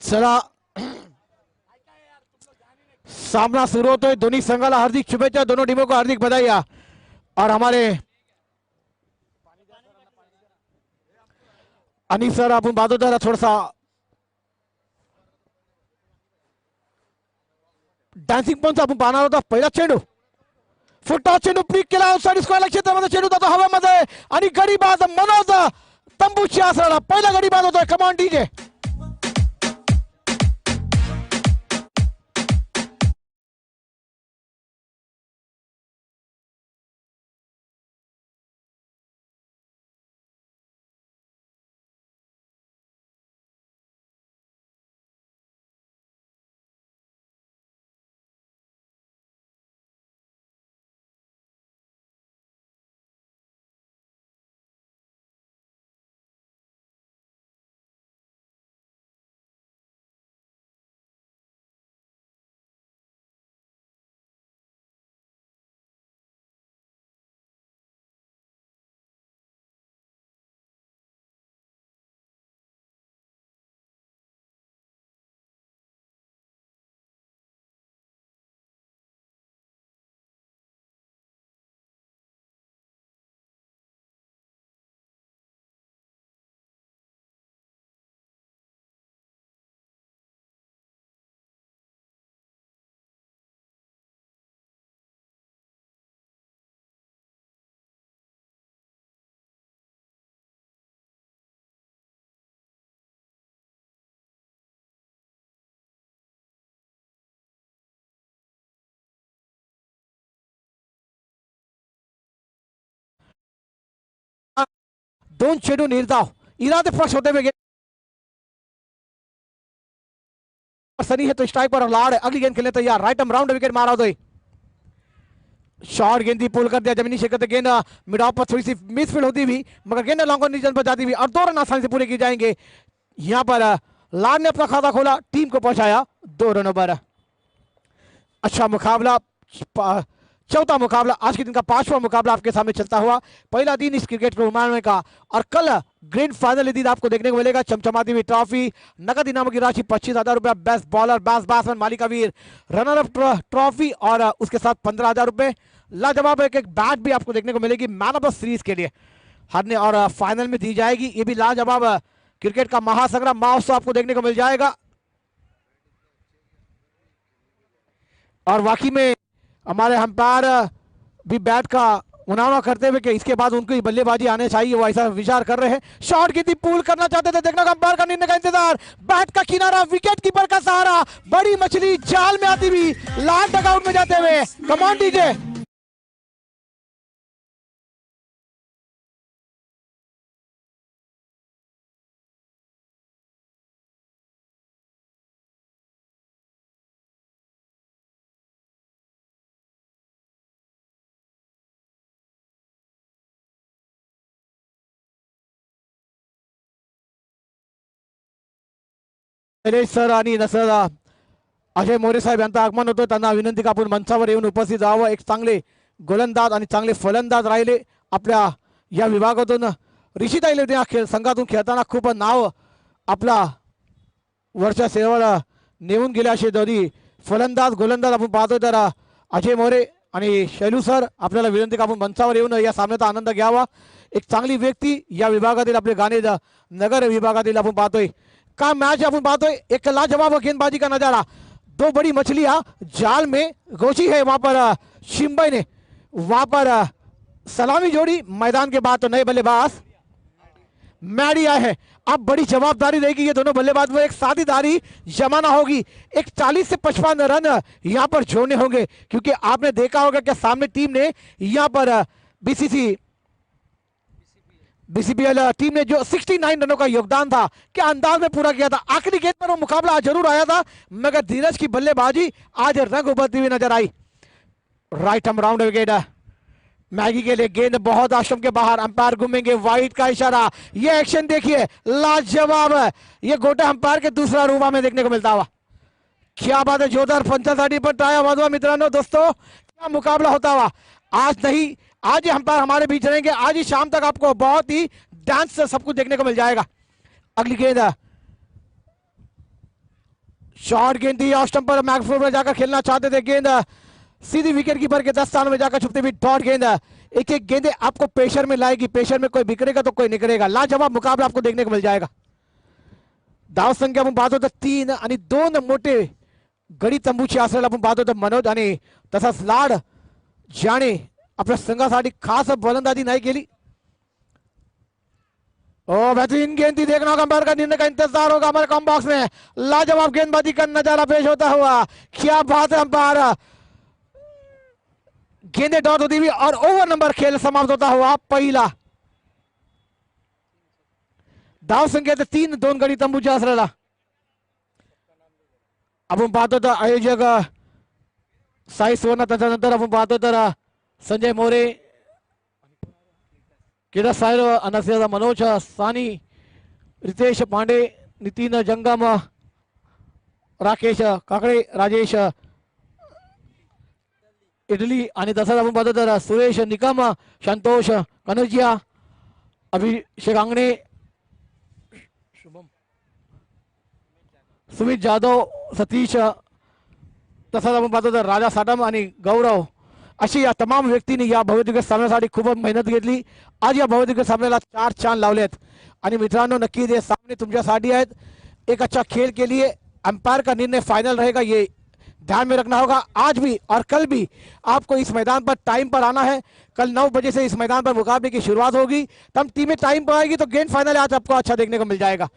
चला सामना सुरू होतोय. दोन्ही संघाला हार्दिक शुभेच्छा, दोनों टीमों को हार्दिक बधाई. और हमारे अनिल सर आपण पाहतो तर थोडासा डान्सिंग पंच आपण पाहणार होता. पहिला चेंडू फुटॉस चेंडू पीक केला आउटसाइड स्क्वेअर क्षेत्रामध्ये चेंडू जातो हवेमध्ये आणि गडीबाज मनोज तंबूची आसरा. पहिला गडीबाज होतोय. Come on DJ. दोन चेंडू निर्धाव इरादे फर्स्ट होते हुए सनी है तो स्ट्राइक पर लाड़ अगली गेंद खेलने तैयार. राइट एम राउंड विकेट मारा होता है. शॉर्ट गेंद थी पुल कर दिया जमीनी शिकत गेंद मिड ऑफ पर थोड़ी सी मिसफील्ड होती हुई मगर गेंद लॉन्ग रीजन पर जाती हुई और 2 रन आसानी से पूरे किए जाएंगे. यहां पर लाड़ ने अपना खाता खोला, टीम को पहुंचाया 2 रनों पर. अच्छा मुकाबला, चौथा मुकाबला, आज के दिन का 5वां मुकाबला आपके सामने चलता हुआ. पहला दिन इस क्रिकेट टूर्नामेंट का और कल ग्रैंड फाइनल दिन आपको देखने को मिलेगा. चमचमाती हुई ट्रॉफी, नगद इनामों की राशि 25,000 रुपए, बेस्ट बॉलर, बेस्ट बैट्समैन, मालिका वीर, रनर अप ट्रॉफी और उसके साथ 15,000 रुपए. लाजवाब एक बैट भी आपको देखने को मिलेगी मैन ऑफ द सीरीज के लिए हारने और फाइनल में दी जाएगी. ये भी लाजवाब क्रिकेट का महासंग्राम महोत्सव आपको देखने को मिल जाएगा. और वाकई में हमारे अंपायर भी बैट का मुनावा करते हुए कि इसके बाद उनको बल्लेबाजी आने चाहिए, वो ऐसा विचार कर रहे हैं. शॉट की थी पूल करना चाहते थे, देखना अंपायर का निर्णय का इंतजार. बैट का किनारा, विकेट कीपर का सहारा, बड़ी मछली जाल में आती हुई लाल डगआउट में जाते हुए. कमान डीजे. सर आणि नसर अजय मोरे साहेब यांचं आगमन होतं. त्यांना विनंती का आपण मंचावर येऊन उपस्थित राहावं. एक चांगले गोलंदाज आणि चांगले फलंदाज राहिले आपल्या या विभागातून. ऋषीताई लेवडे या संघातून खेळताना खूप नाव आपला वरच्या सेवेवर नेऊन गेले असे दोन्ही फलंदाज गोलंदाज आपण पाहतोय. तर अजय मोरे आणि शैलू सर आपल्याला विनंती का आपण मंचावर येऊन या सामन्याचा आनंद घ्यावा. एक चांगली व्यक्ती या विभागातील आपले गाणे नगर विभागातील आपण पाहतोय. का मैच अपन बात हो, एक लाजवाब गेंदबाजी का नजारा. 2 बड़ी मछलियां जाल में घोषी है. वहां पर शिम्बई ने वहां पर सलामी जोड़ी. मैदान के बाद तो नए बल्लेबाज मैडी आए हैं. अब बड़ी जवाबदारी रहेगी ये दोनों बल्लेबाज में, एक साझेदारी जमाना होगी. एक 40 से 55 रन यहां पर जोड़ने होंगे क्योंकि आपने देखा होगा कि सामने टीम ने यहां पर बीसीबीएल टीम ने जो 69 रनों का योगदान था क्या अंदाज में पूरा किया था. आखिरी गेंद पर वो मुकाबला जरूर आया था मगर धीरज की बल्लेबाजी आज रंग उभरती हुई नजर आई. राइट हम राउंड विकेट मैगी के लिए गेंद बहुत आश्रम के बाहर, अंपायर घूमेंगे, वाइट का इशारा। ये एक्शन देखिए, लाजवाब है। ये गोटा अंपायर के दूसरा रूप हमें देखने को मिलता हुआ। क्या बात है, जोरदार पंचासाठी पर टाया हुआ मित्रांनो। दोस्तों क्या मुकाबला होता हुआ। आज नहीं, आज ही अंपायर हमारे बीच रहेंगे। आज ही शाम तक आपको बहुत ही डांस से सब कुछ देखने को मिल जाएगा। अगली गेंद है, शॉर्ट गेंद थी ऑफ स्टंप पर, मैकफ्लोर में जाकर खेलना चाहते थे। गेंद सीधी विकेट कीपर के 10 स्थानों में जाकर छुपती हुई डॉट गेंद। एक एक गेंदे आपको प्रेशर में लाएगी, प्रेशर में कोई बिगड़ेगा तो कोई निकलेगा। लाजवाब मुकाबला आपको देखने को मिल जाएगा। धाव संख्या आपण पाहतो तर 3 आणि 2 मोठे गडी तंबूचे असलेला आपण पाहतो तर मनोज आणि तसाच लाड ज्याने आपल्या संघासाठी खास गोलंदाजी नाही केली। ओ बेहतरीन गेंद थी, देखना होगा अंपायर का निर्णय का इंतजार होगा हमारे कॉम बॉक्स में। लाजवाब गेंदबाजी का नजारा पेश होता हुआ। क्या बात है अंपायर, गेंदे डॉट होती हुई और ओवर नंबर खेल समाप्त होता हुआ पहिला। धाव संख्या 3, 2 गडी तंबूच्या असलेला। आपण पाहतो तर आयोजक साई सुवर्ण, त्याच्यानंतर आपण पाहतो तर संजय मोरे, क्रीडा साहेब अनसिया, मनोज सानी, रितेश पांडे, नितीन जंगम, राकेश काकडे, राजेश इडली आणि तसंच आपण पाहतो तर सुरेश निकम, संतोष कनोजिया, अभिषेक आंगणे, सुमित जाधव, सतीश, तसंच आपण पाहतो तर राजा साटम आणि गौरव, अशी या तमाम व्यक्तींनी या भव्यदिव्य सामन्यासाठी खूप मेहनत घेतली। आज या भव्यदिव्य सामन्याला 4 चांद लावलेत आणि मित्रांनो नक्कीच ये सामने तुमच्यासाठी आहेत। एक अच्छा खेल के लिए अंपायर का निर्णय फाइनल रहेगा, ये ध्यान में रखना होगा। आज भी और कल भी आपको इस मैदान पर टाइम पर आना है। कल 9 बजे से इस मैदान पर मुकाबले की शुरुआत होगी, तब टीमें टाइम पर आएगी तो गेंद फाइनल आज आपको अच्छा देखने को मिल जाएगा।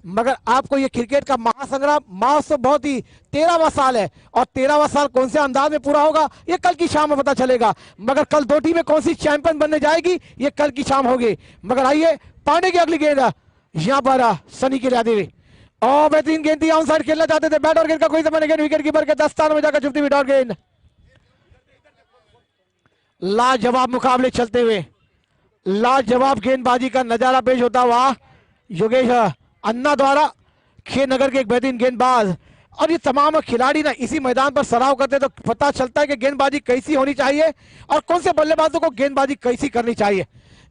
मगर आपको ये क्रिकेट का महासंग्राम महोत्सव बहुत ही 13वां साल है और 13वां साल कौन से अंदाज में पूरा होगा ये कल की शाम में पता चलेगा। मगर कल 2 टीमें कौन सी चैंपियन बनने जाएगी ये कल की शाम होगी। मगर आइए पांडे की अगली गेंद यहां पर सनी के लिए और बेहतरीन गेंद थी, ऑन साइड खेलना चाहते थे, बैट और गेंद का कोई संबंध नहीं, विकेट कीपर के 10 स्थानों में जाकर छुपती हुई डॉट गेंद। लाजवाब मुकाबले चलते हुए, लाजवाब गेंदबाजी का नजारा पेश होता हुआ योगेश अन्ना द्वारा, खेल नगर के एक बेहतरीन गेंदबाज। और ये तमाम खिलाड़ी ना इसी मैदान पर सराव करते तो पता चलता है कि गेंदबाजी कैसी होनी चाहिए और कौन से बल्लेबाजों को गेंदबाजी कैसी करनी चाहिए।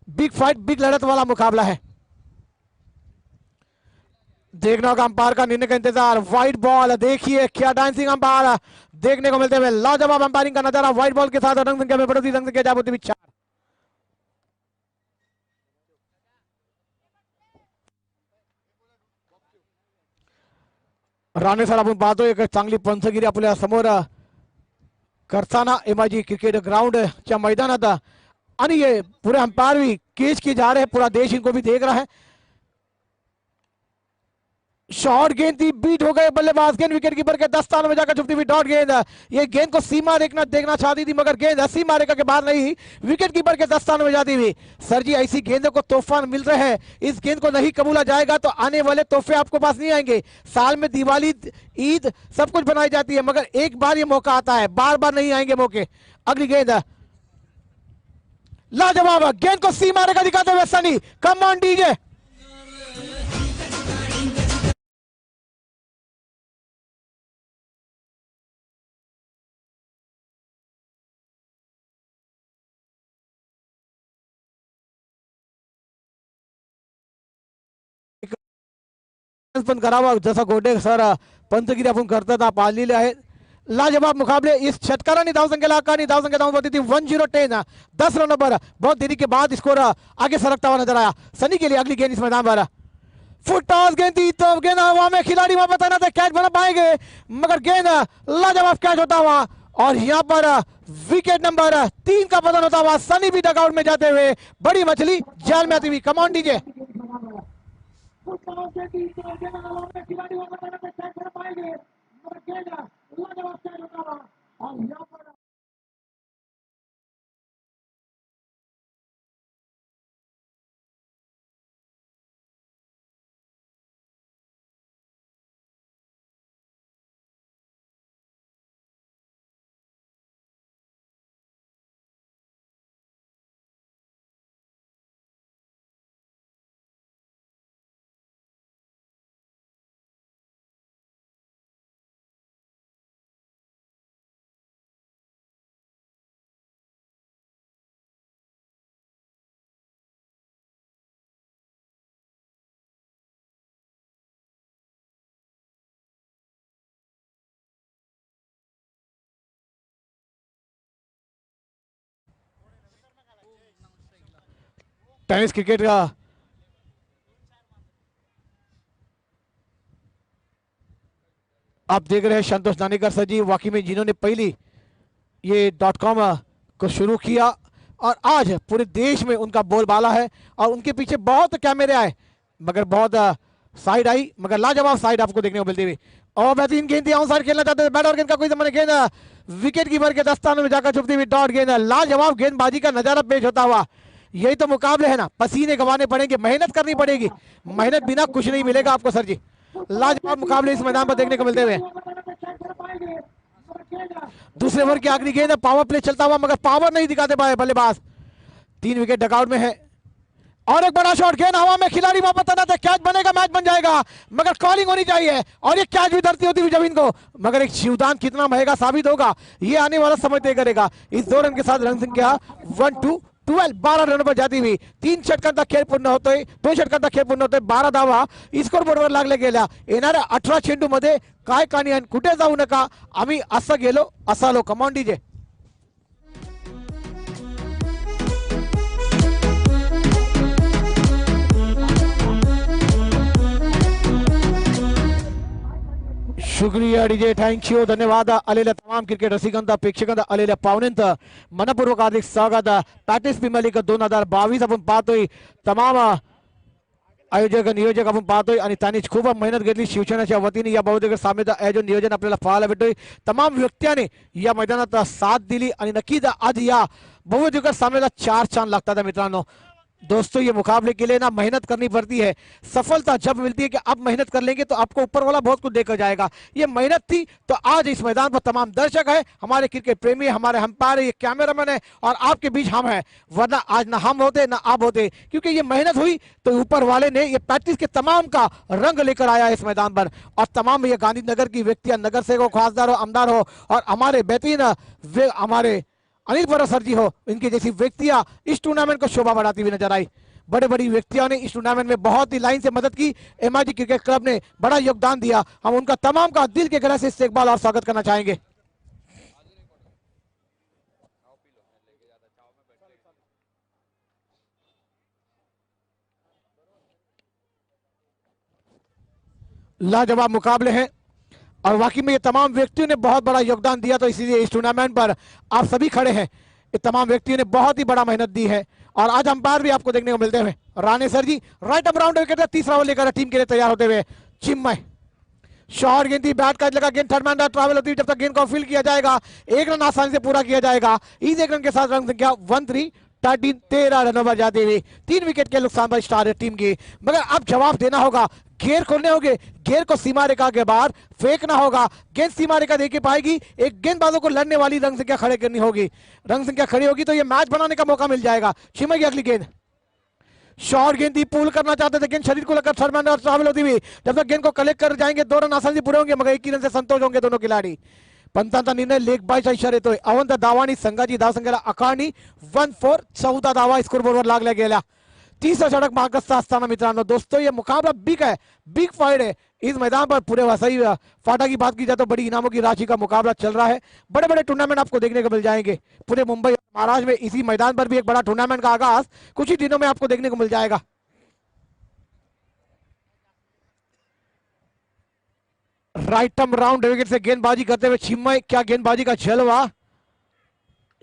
बिग फाइट, बिग लड़त वाला मुकाबला है। देखना होगा अंपायर का निर्णय का इंतजार। व्हाइट बॉल देखिए, क्या डांसिंग अंपायर देखने को मिलते हुए। लाजवाब अंपायरिंग का नजारा व्हाइट बॉल के साथ रंग संख्या में बढ़ोतरी, रंग संख्या जाबोती 4 राणेसर आपण पाहतो एक चांगली पंचगिरी आपल्या समोर करताना एमआयजी क्रिकेट ग्राउंड च्या मैदानात आणि ये पूरे अंपायर भी केच किए जा रहे हैं, पूरा देश इनको भी देख रहा है। शॉर्ट गेंद थी, बीट हो गए बल्लेबाज, गेंद विकेट कीपर के 10 स्थानों में जाकर छुपती हुई डॉट गेंद। ये गेंद को सीमा देखना चाहती थी मगर गेंद सीमा रेखा के बाहर नहीं, विकेट कीपर के 10 स्थानों में जाती हुई। सर जी ऐसी गेंदों को तोहफा मिल रहे हैं, इस गेंद को नहीं कबूला जाएगा तो आने वाले तोहफे आपको पास नहीं आएंगे। साल में दिवाली, ईद सब कुछ बनाई जाती है मगर एक बार ये मौका आता है, बार बार नहीं आएंगे मौके। अगली गेंद लाजवाब, गेंद को सीमा रेखा दिखाते हुए सनी, कम ऑन डीजे। पण करावा जसा गोडे सर पंचगिरी आपण करतात आप आलेले आहेत। लाजवाब मुकाबले, इस षटकाराने धावसंख्या लाखानी धावसंख्या धावून होती थी 1010, 10 रनों पर बहुत देरी के बाद स्कोर आगे सरकता हुआ नजर आया। सनी के लिए अगली गेंद इस मैदान पर, फुट टॉस गेंद थी तो गेंद हवा में, खिलाड़ी वहां बताना था कैच बना पाएंगे मगर गेंद लाजवाब कैच होता हुआ और यहां पर विकेट नंबर 3 का पतन होता हुआ। सनी भी डगआउट में जाते हुए, बड़ी मछली जाल में आती हुई। कमान डीजे। खिलाड़ी वो बताना था कैच कर पाएंगे मगर गेंद लाजवाब कैच होता हुआ और यहां पर टेनिस क्रिकेट का आप देख रहे हैं संतोष नानेकर सर जी, वाकई में जिन्होंने पहली ये .com को शुरू किया और आज पूरे देश में उनका बोलबाला है और उनके पीछे बहुत कैमरे आए मगर बहुत साइड आई, मगर लाजवाब साइड आपको देखने को मिलती हुई। और बेहतरीन गेंद थी, साइड खेलना चाहते थे, बैट और गेंद का कोई जमाने गेंद विकेट कीपर के दस्तानों में जाकर छुपती हुई डॉट गेंद। लाजवाब गेंदबाजी का नजारा पेश होता हुआ। यही तो मुकाबले है ना, पसीने गंवाने पड़ेंगे, मेहनत करनी पड़ेगी, मेहनत बिना कुछ नहीं मिलेगा आपको सर जी। लाजवाब मुकाबले इस मैदान पर देखने को मिलते हुए। दूसरे ओवर की आखिरी गेंद, पावर प्ले चलता हुआ मगर पावर नहीं दिखाते पाए बल्लेबाज। 3 विकेट डकआउट में है और एक बड़ा शॉट, गेंद हवा में, खिलाड़ी वापस आना था, कैच बनेगा, मैच बन जाएगा, मगर कॉलिंग होनी चाहिए और ये कैच भी धरती होती हुई जमीन को, मगर एक शिवदान कितना महंगा साबित होगा ये आने वाला समय तय करेगा। इस 2 रन के साथ रन संख्या 12 रनों पर जाती हुई 3 षटकांचा खेळ पूर्ण होतोय, 2 षटकांचा खेळ पूर्ण होतोय, 12 धावा स्कोर बोर्डवर लागले गेल्या। येणाऱ्या 18 चेंडू मध्ये काय कहाणी आणि कुठे जाऊ नका, आम्ही असं गेलो असा लो। Come on DJ. शुक्रिया डीजे, थँक यू, धन्यवाद। आलेल्या तमाम क्रिकेट रसिकांना, प्रेक्षकांना, आलेल्या पाहुण्यांचं मनपूर्वक हार्दिक स्वागत। पॅटिस प्रीमियर लीग 2022 आपण पाहतोय, तमाम आयोजक नियोजक आपण पाहतोय आणि त्यांनीच खूप मेहनत घेतली शिवसेनेच्या वतीने या बहुतेक सामन्याचं आयोजन नियोजन आपल्याला पाहायला भेटतोय। तमाम व्यक्तीने या मैदानात साथ दिली आणि नक्कीच आज या बहुतेक सामन्याला 4 चांद लागतात मित्रांनो। दोस्तों ये मुकाबले के लिए ना मेहनत करनी पड़ती है, सफलता जब मिलती है कि आप मेहनत कर लेंगे तो आपको ऊपर वाला बहुत कुछ देकर जाएगा। ये मेहनत थी तो आज इस मैदान पर तमाम दर्शक है, हमारे क्रिकेट प्रेमी, हमारे अंपायर, ये कैमरामैन है और आपके बीच हम हैं, वरना आज ना हम होते ना आप होते, क्योंकि ये मेहनत हुई तो ऊपर वाले ने ये प्रैक्टिस के तमाम का रंग लेकर आया इस मैदान पर। और तमाम ये गांधीनगर की व्यक्तियां, नगर सेवक हो, खासदार हो, आमदार हो और हमारे बेहतरीन हमारे अनिल बोरा सर जी हो, इनकी जैसी व्यक्तियां इस टूर्नामेंट को शोभा बढ़ाती हुई नजर आई। बड़े बड़ी व्यक्तियों ने इस टूर्नामेंट में बहुत ही लाइन से मदद की, एमआईजी क्रिकेट क्लब ने बड़ा योगदान दिया, हम उनका तमाम का दिल के गहराई से इस्तकबाल और स्वागत करना चाहेंगे। लाजवाब मुकाबले हैं और वाकई में ये तमाम व्यक्तियों ने बहुत बड़ा योगदान दिया, तो इसीलिए इस टूर्नामेंट पर आप सभी खड़े हैं। ये तमाम व्यक्तियों ने बहुत ही बड़ा मेहनत दी है और आज अंपायर भी आपको देखने को मिलते हुए। राणे सर जी राइट अप राउंड विकेट, तीसरा ओवर लेकर टीम के लिए तैयार होते हुए। चिन्मय शॉट गेंद थी, बैट का लगा गेंद, थर्ड मैन ट्रैवल होती है, जब तक गेंद को फील्ड किया जाएगा 1 रन आसानी से पूरा किया जाएगा। इस 1 रन के साथ रन संख्या 13 रनों पर जाती हुई 3 विकेट के नुकसान पर स्टार है टीम की। मगर अब जवाब देना होगा, घेर खोलने होंगे, घेर को सीमा रेखा के बाहर फेंकना होगा, गेंद सीमा रेखा देके पाएगी, एक गेंदबाजों को लड़ने वाली रंग संख्या खड़े करनी होगी, रंग संख्या खड़ी होगी तो ये मैच बनाने का मौका मिल जाएगा। चिन्मय की अगली गेंद, शॉर्ट गेंद थी, पुल करना चाहते थे, गेंद शरीर को लगकर थर्ड मैन और ट्रैवल होती हुई, जब तक गेंद को कलेक्ट कर जाएंगे 2 रन आसानी से पूरे होंगे, मगर 1 ही रन से संतोष होंगे दोनों खिलाड़ी। पंतांचा निर्णय लेग बायचा इशारा येतोय। अवंत धावा आणि संघाची धावसंख्येला आखाणी 1-4, 14 धावा स्कोर बोर्डवर लागल्या गेल्या। 30 षटक मार्गस्थ असताना मित्रांनो, दोस्तों ये मुकाबला बिग है, बिग फाइट है इस मैदान पर। पूरे वसई फाटा की बात की जाए तो बड़ी इनामों की राशि का मुकाबला चल रहा है, बड़े बड़े टूर्नामेंट आपको देखने को मिल जाएंगे पूरे मुंबई और महाराष्ट्र में। इसी मैदान पर भी एक बड़ा टूर्नामेंट का आगाज कुछ ही दिनों में आपको देखने को मिल जाएगा। राइट टर्म राउंड विकेट से गेंदबाजी करते हुए चिन्मय, क्या गेंदबाजी का जलवा।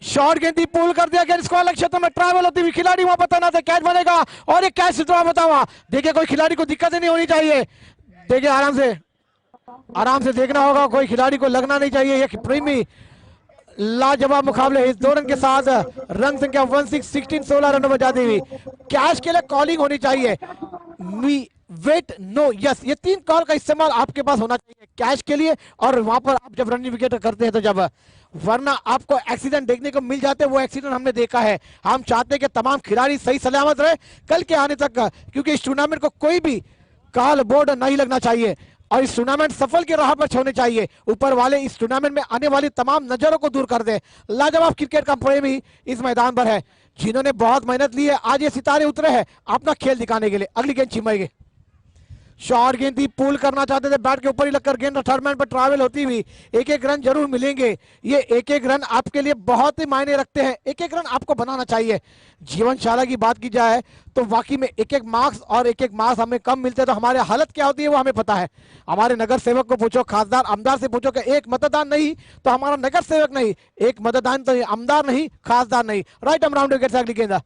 शॉर्ट गेंद थी, पुल कर दिया, गेंद स्क्वायर लक्ष्य क्षेत्र में ट्रैवल होती हुई, खिलाड़ी वहां पर तैनात है, कैच बनेगा और ये कैच सितवा बतावा। देखिए कोई खिलाड़ी को दिक्कत नहीं होनी चाहिए, देखिए आराम से देखना होगा, कोई खिलाड़ी को लगना नहीं चाहिए। ये प्रेमी लाजवाब मुकाबले इस 2 रन के साथ रन संख्या 16 रनों में जाती हुई। कैच के लिए कॉलिंग होनी चाहिए, वेट नो यस, ये 3 कॉल का इस्तेमाल आपके पास होना चाहिए कैच के लिए, और वहां पर आप जब रनिंग विकेट करते हैं तो जब, वरना आपको एक्सीडेंट देखने को मिल जाते हैं। वो एक्सीडेंट हमने देखा है। हम चाहते हैं कि तमाम खिलाड़ी सही सलामत रहे कल के आने तक, क्योंकि इस टूर्नामेंट को कोई भी काल बोर्ड नहीं लगना चाहिए और इस टूर्नामेंट सफल की राह पर छोड़ने चाहिए। ऊपर वाले इस टूर्नामेंट में आने वाली तमाम नजरों को दूर कर दे। लाजवाब क्रिकेट का प्रेमी इस मैदान पर है, जिन्होंने बहुत मेहनत ली है, आज ये सितारे उतरे हैं अपना खेल दिखाने के लिए। अगली गेंद चिन्मय की, शॉर्ट गेंद थी, पुल करना चाहते थे, बैट के ऊपर ही लगकर गेंद थर्ड मैन पर ट्रैवल होती हुई एक एक रन जरूर मिलेंगे। ये एक एक रन आपके लिए बहुत ही मायने रखते हैं, एक एक रन आपको बनाना चाहिए। जीवनशाला की बात की जाए तो वाकई में एक एक मार्क्स और एक एक मार्क्स हमें कम मिलते हैं तो हमारे हालत क्या होती है वो हमें पता है। हमारे नगर सेवक को पूछो, खासदार आमदार से पूछो कि एक मतदान नहीं तो हमारा नगर सेवक नहीं, एक मतदान तो आमदार नहीं, खासदार नहीं। राइट राउंड विकेट से अगली गेंद,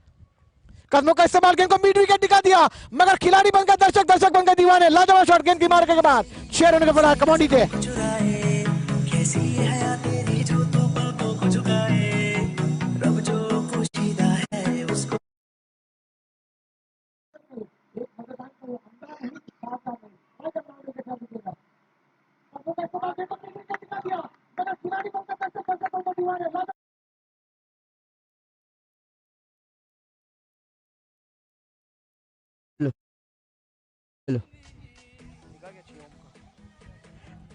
कदमों का इस्तेमाल, गेंद को मिड विकेट दिखा दिया, मगर खिलाड़ी बनकर दर्शक, दर्शक बनकर दीवाने। लाजवाब शॉट, गेंद की मार के बाद 6 रन के बाद कमांडी थे।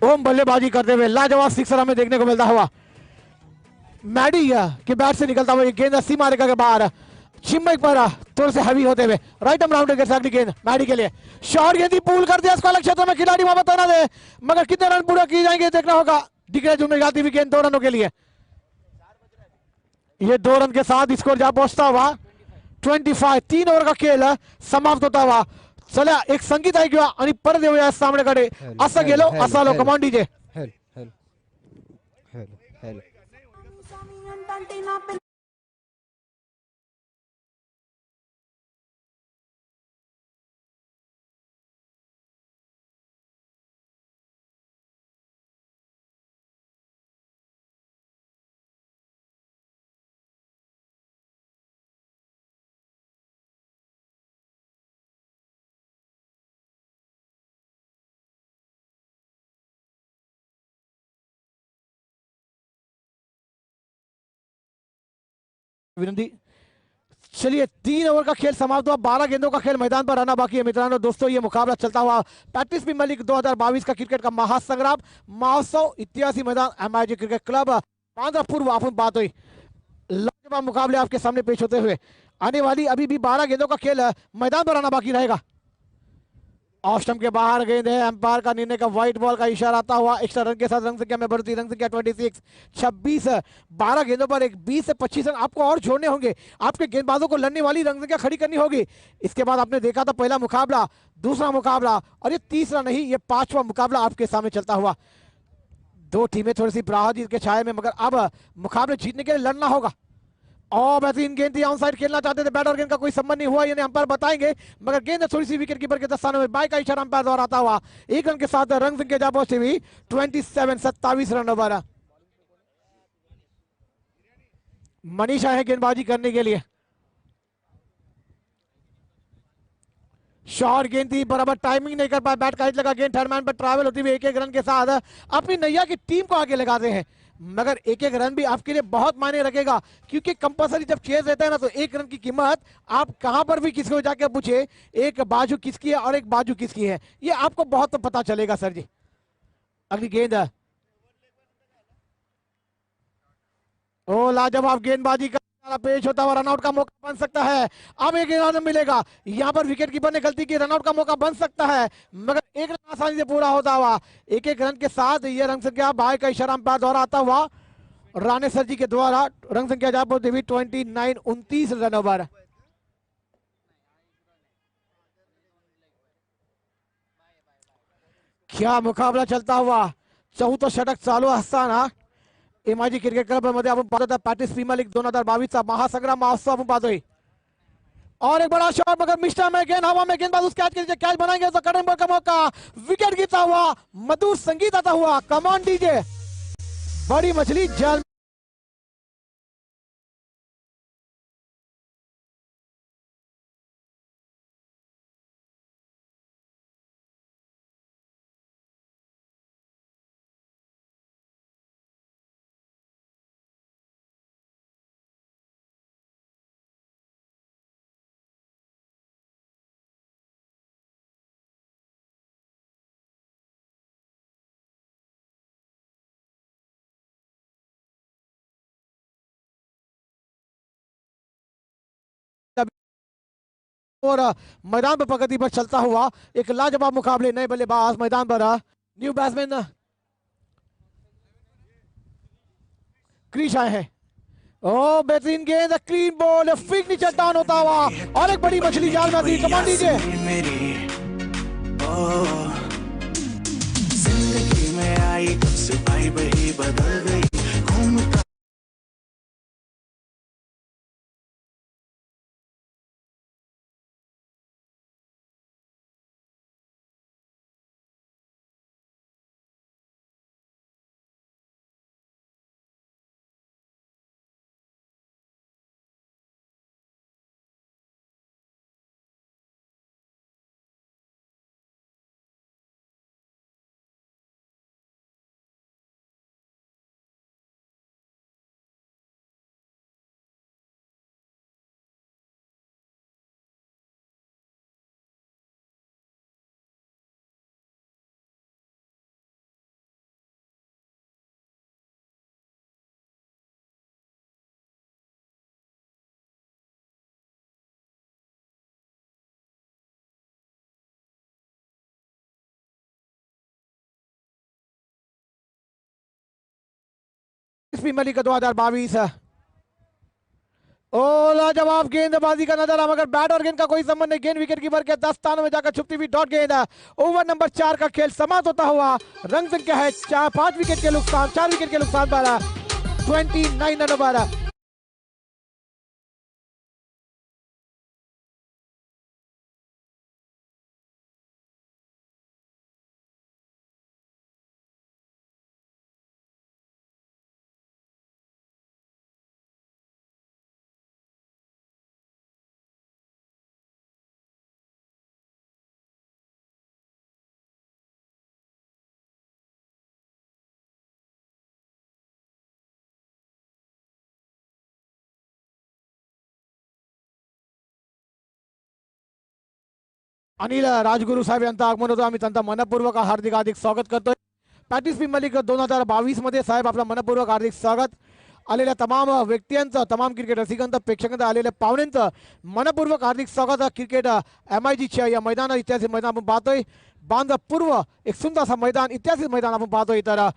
ओम बल्लेबाजी करते हुए लाजवाब सिक्सर हमें देखने को मिलता हुआ। मैडी के बैट से निकलता हुआ गेंद सीमा रेखा के बाहर चिम्मक पर थोड़े से हैवी होते हुए राइट आर्म राउंडर के साथ गेंद मैडी के लिए। शॉर्ट गेंद पूल कर दिया, इसको अलग क्षेत्र में खिलाड़ी वहां बता दे, मगर कितने रन पूरा किए जाएंगे देखना होगा। डिग्रे में जाती हुई गेंद 2 रनों के लिए, ये 2 रन के साथ स्कोर जा पहुंचता हुआ 25। 3 ओव्हर का खेळ समाप्त होता हुआ। चला एक संगीत ऐकूया आणि परत येऊया सामन्याकडे। असं गेलो असं आलो, कमांड डीजे। विनंती, चलिए 3 ओवर का खेल समाप्त हुआ, 12 गेंदों का खेल मैदान पर आना बाकी है। मित्रांनो दोस्तों, ये मुकाबला चलता हुआ पैंतीस प्रीमियर लीग 2022 का क्रिकेट का महासंग्राम महोत्सव इतिहासी मैदान एमआईजी क्रिकेट क्लब बांद्रा पूर्व आपण बात हुई। लाजवाब मुकाबले आपके सामने पेश होते हुए आने वाली अभी भी 12 गेंदों का खेल मैदान पर आना बाकी रहेगा। ऑफ स्टंप के बाहर गेंद है, अंपायर का निर्णय का व्हाइट बॉल का इशारा आता हुआ एक्स्ट्रा रन के साथ रन संख्या में बढ़ती, रन संख्या 26। 26 12 गेंदों पर एक 20 से 25 रन आपको और छोड़ने होंगे, आपके गेंदबाजों को लड़ने वाली रन संख्या खड़ी करनी होगी। इसके बाद आपने देखा था पहला मुकाबला, दूसरा मुकाबला और ये तीसरा नहीं, ये 5वां मुकाबला आपके सामने चलता हुआ। 2 टीमें थोड़ी सी ब्राहजी के छाये में, मगर अब मुकाबले जीतने के लिए लड़ना होगा। और बेहतरीन गेंद थी, ऑन साइड खेलना चाहते थे, बैट और गेंद का कोई संबंध नहीं हुआ, यानी अंपायर बताएंगे, मगर गेंद थोड़ी सी विकेट कीपर के दस्ताने में बाई का इशारा अंपायर द्वारा आता हुआ 1 रन के साथ रन संख्या जा पहुंची हुई 27 रन ओवर। मनीषा है गेंदबाजी करने के लिए, शॉर्ट गेंद थी, बराबर टाइमिंग नहीं कर पाया, बैट का हिट लगा, गेंद थर्ड मैन पर ट्रैवल होती हुई 1-1 रन के साथ अपनी नैया की टीम को आगे लगाते हैं। मगर 1-1 रन भी आपके लिए बहुत मायने रखेगा, क्योंकि कंपलसरी जब चेज रहता है ना तो 1 रन की कीमत आप कहां पर भी किसी को जाकर पूछे एक बाजू किसकी है और एक बाजू किसकी है, ये आपको बहुत तो पता चलेगा सर जी। अगली गेंद, ओ लाजवाब गेंदबाजी का पेश होता हुआ रनआउट का मौका बन सकता है। अब एक रन मिलेगा, यहां पर विकेट कीपर ने गलती की, रनआउट का मौका बन सकता है, मगर 1 रन आसानी से पूरा होता हुआ 1-1 रन के साथ ये रन संख्या बाय का इशारा अंपायर द्वारा आता हुआ राणे सर जी के द्वारा रन संख्या जा पहुंची हुई 29 रन ओवर। क्या मुकाबला चलता हुआ, चौथा षटक चालू असताना एमआयजी क्रिकेट क्लब मध्ये आपण पाहतो पॅटिस प्रीमियर लीग 2022 चा महासंग्राम महोत्सव आपण पाहतोय। और एक बड़ा शॉट, मगर मिस्टर में गेंद हवा में, गेंदबाज उस कैच के नीचे कैच बनाएंगे तो कटन बॉल का मौका, विकेट गिरता हुआ, मधुर संगीत आता हुआ, कमान डीजे, बड़ी मछली जल और मैदान पर प्रगति पर चलता हुआ एक लाजवाब मुकाबले। नए बल्लेबाज मैदान पर, न्यू बैट्समैन क्रीज आए हैं। ओ बेहतरीन गेंद, क्लीन बॉल, फिक नीचे डाउन होता हुआ और एक बड़ी मछली जाल में आती। कमांड दीजिए। जिंदगी में आई तब से भाई बही बदल गई। Premier league 2022। ओ लाजवाब गेंदबाजी का नजारा, मगर बैट और गेंद का कोई संबंध नहीं। गेंद विकेट कीपर के 10 स्थानों में जाकर छुपती हुई डॉट गेंद। ओवर नंबर 4 का खेल समाप्त होता हुआ रंग संख्या है 5 विकेट के नुकसान, 4 विकेट के नुकसान पर 29 रनों पर। अनिल राजगुरू साहेब यांचं आगमन होतं, आम्ही त्यांचा मनपूर्वक हार्दिक हार्दिक स्वागत करतोय। पॅटिस प्रीमियर लीग 2022 मध्ये साहेब आपलं मनपूर्वक हार्दिक स्वागत। आलेल्या तमाम व्यक्तींचं, तमाम क्रिकेट रसिकांचं, प्रेक्षकांचं, आलेल्या पाहुण्यांचं मनपूर्वक हार्दिक स्वागत। क्रिकेट MIGच्या या मैदानात, ऐतिहासिक मैदान आपण पाहतोय, बांध पूर्व एक सुंदरसा मैदान, ऐतिहासिक मैदान आपण पाहतोय। तर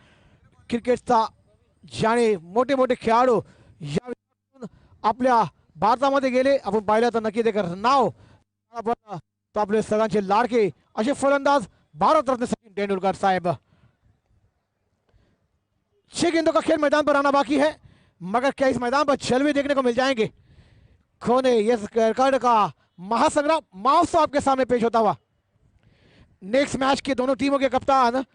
क्रिकेटचा ज्याने मोठे मोठे खेळाडू या आपल्या भारतामध्ये गेले, आपण पाहिलं तर नक्की त्याचं नाव तो आपले सगळ्यांचे लाडके असे फलंदाज भारतरत्न सचिन तेंदुलकर साहब। 6 गेंदों का खेल मैदान पर आना बाकी है, मगर क्या इस मैदान पर जलवे देखने को मिल जाएंगे? खोने ये रिकॉर्ड का महासंग्राम महोत्सव आपके सामने पेश होता हुआ। नेक्स्ट मैच के दोनों टीमों के कप्तान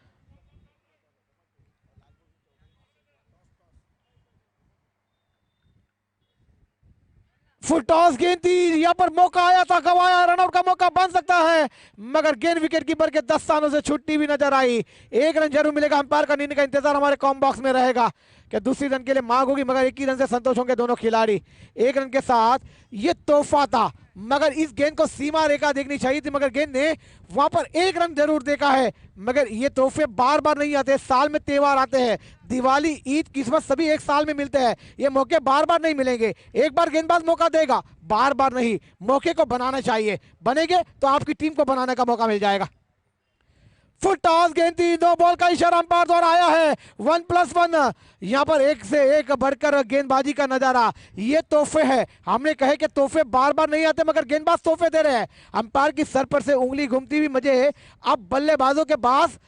फुल टॉस गेंद थी, यहां पर मौका आया था, गवाया, रनआउट का मौका बन सकता है, मगर गेंद विकेट कीपर के 10 स्थानों से छुट्टी भी नजर आई। 1 रन जरूर मिलेगा, अंपायर का निर्णय का इंतजार हमारे कॉम बॉक्स में रहेगा कि दूसरी रन के लिए मांग होगी, मगर 1 ही रन से संतोष होंगे दोनों खिलाड़ी। 1 रन के साथ ये तोहफा था, मगर इस गेंद को सीमा रेखा देखनी चाहिए थी, मगर गेंद ने वहां पर 1 रन जरूर देखा है। मगर ये तोहफे बार बार नहीं आते, साल में त्योहार आते हैं, दिवाली, ईद, क्रिसमस सभी एक साल में मिलते हैं, ये मौके बार बार नहीं मिलेंगे। एक बार गेंदबाज मौका देगा, बार बार नहीं, मौके को बनाना चाहिए, बनेंगे तो आपकी टीम को बनाने का मौका मिल जाएगा। फुल टॉस गेंद थी, 2 बॉल का इशारा अंपायर द्वारा आया है। 1+1 यहां पर एक से एक बढ़कर गेंदबाजी का नजारा। ये तोहफे है, हमने कहे कि तोहफे बार बार नहीं आते, मगर गेंदबाज तोहफे दे रहे हैं। अंपायर की सर पर से उंगली घूमती हुई मजे, अब बल्लेबाजों के पास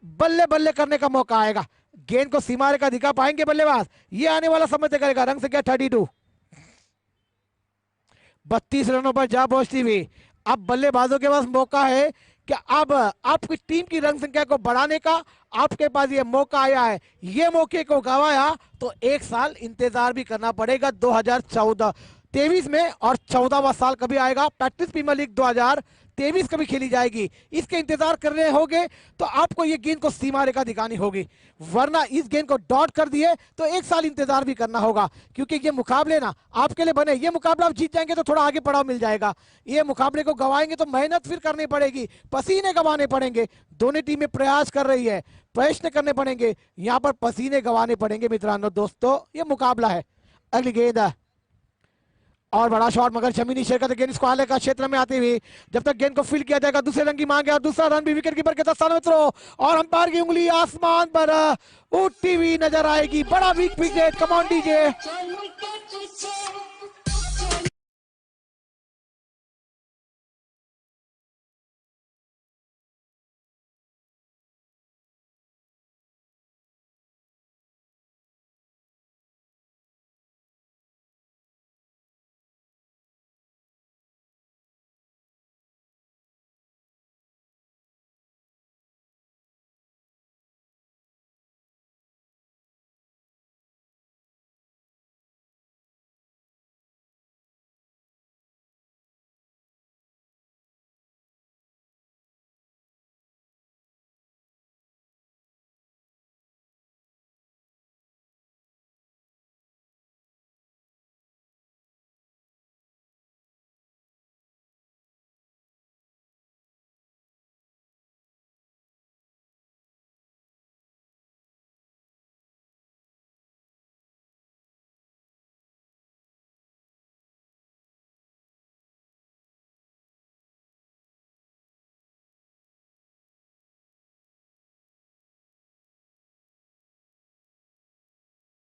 बल्ले बल्ले करने का मौका आएगा। गेंद को सीमा रेखा दिखा पाएंगे बल्लेबाज, ये आने वाला समय तय करेगा। रंग संख्या 32, 32 रनों पर जा पहुंचती हुई अब बल्लेबाजों के पास मौका है कि अब आपकी टीम की रन संख्या को बढ़ाने का आपके पास ये मौका आया है। ये मौके को गवाया तो 1 साल इंतजार भी करना पड़ेगा 2023 में, और 14वां साल कभी आएगा, प्रैक्टिस प्रीमियर लीग 2023 कभी खेली जाएगी, इसके इंतजार कर रहे होंगे तो आपको ये गेंद को सीमा रेखा दिखानी होगी, वरना इस गेंद को डॉट कर दिए तो 1 साल इंतजार भी करना होगा। क्योंकि ये मुकाबले ना आपके लिए बने, ये मुकाबला आप जीत जाएंगे तो थोड़ा आगे पड़ाव मिल जाएगा, ये मुकाबले को गवाएंगे तो मेहनत फिर करनी पड़ेगी, पसीने गंवाने पड़ेंगे। दोनों टीमें प्रयास कर रही है, प्रयत्न करने पड़ेंगे, यहां पर पसीने गंवाने पड़ेंगे मित्रांनो। दोस्तों ये मुकाबला है। अगली गेंद और बड़ा शॉट मगर जमीनी शिरकत गेंद स्क्वायर का क्षेत्र में आती हुई जब तक गेंद को फील्ड किया जाएगा दूसरे रन की मांग है और दूसरा रन भी विकेट कीपर के साथ में थ्रो और अंपायर की उंगली आसमान पर उठती हुई नजर आएगी। बड़ा weak wicket. Come on DJ.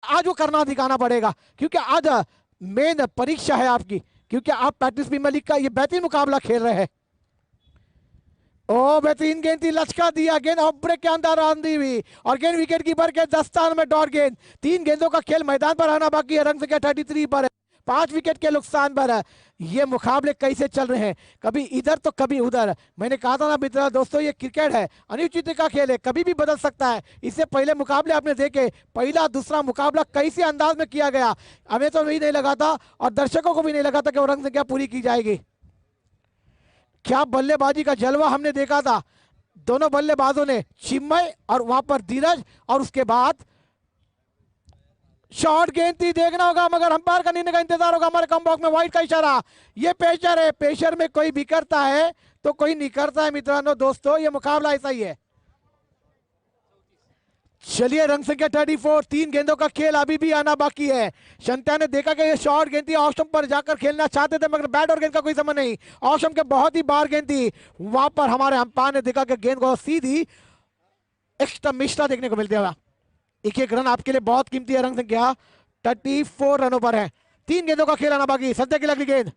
आज वो करना दिखाना पड़ेगा क्योंकि आज मेन परीक्षा है आपकी, क्योंकि आप पैंतीस प्रीमियर लीग का ये बेहतरीन मुकाबला खेल रहे हैं। ओ बेहतरीन गेंद थी, लचका दिया गेंद ऑफ ब्रेक के अंदर आंधी हुई और गेंद विकेट कीपर के दस्तान में डॉट गेंद। 3 गेंदों का खेल मैदान पर आना बाकी है। रन संख्या 33 पर है, 5 विकेट के नुकसान पर है। ये मुकाबले कैसे चल रहे हैं, कभी इधर तो कभी उधर। मैंने कहा था ना मित्रों दोस्तों, ये क्रिकेट है, अनिश्चित का खेल है, कभी भी बदल सकता है। इससे पहले मुकाबले आपने देखे, पहला दूसरा मुकाबला कैसे अंदाज में किया गया, हमें तो नहीं लगा था और दर्शकों को भी नहीं लगा था कि वो रन संख्या पूरी की जाएगी। क्या बल्लेबाजी का जलवा हमने देखा था दोनों बल्लेबाजों ने, चिन्मय और वहां पर धीरज, और उसके बाद शॉर्ट गेंद थी, देखना होगा मगर अंपायर का निर्णय का इंतजार होगा। हमारे कम बॉक्स में वाइट का इशारा, ये पेशर है, पेशर में कोई बिखरता है तो कोई निखरता है मित्रों दोस्तों, ये मुकाबला ऐसा ही है। चलिए रंग संख्या 34, 3 गेंदों का खेल अभी भी आना बाकी है। शंत्या ने देखा कि ये शॉर्ट गेंद थी, ऑफ स्टंप पर जाकर खेलना चाहते थे मगर बैट और गेंद का कोई समझ नहीं, ऑफ स्टंप के बहुत ही बाहर गेंद थी। वहां पर हमारे अंपायर ने देखा कि गेंद को सीधी एक्स्ट्रा मिश्रा देखने को मिलता है। एक एक रन आपके लिए बहुत कीमती है। रंग संख्या 34 रनों पर है, 3 गेंदों का खेल आना बाकी। सद्य की लगी गेंद,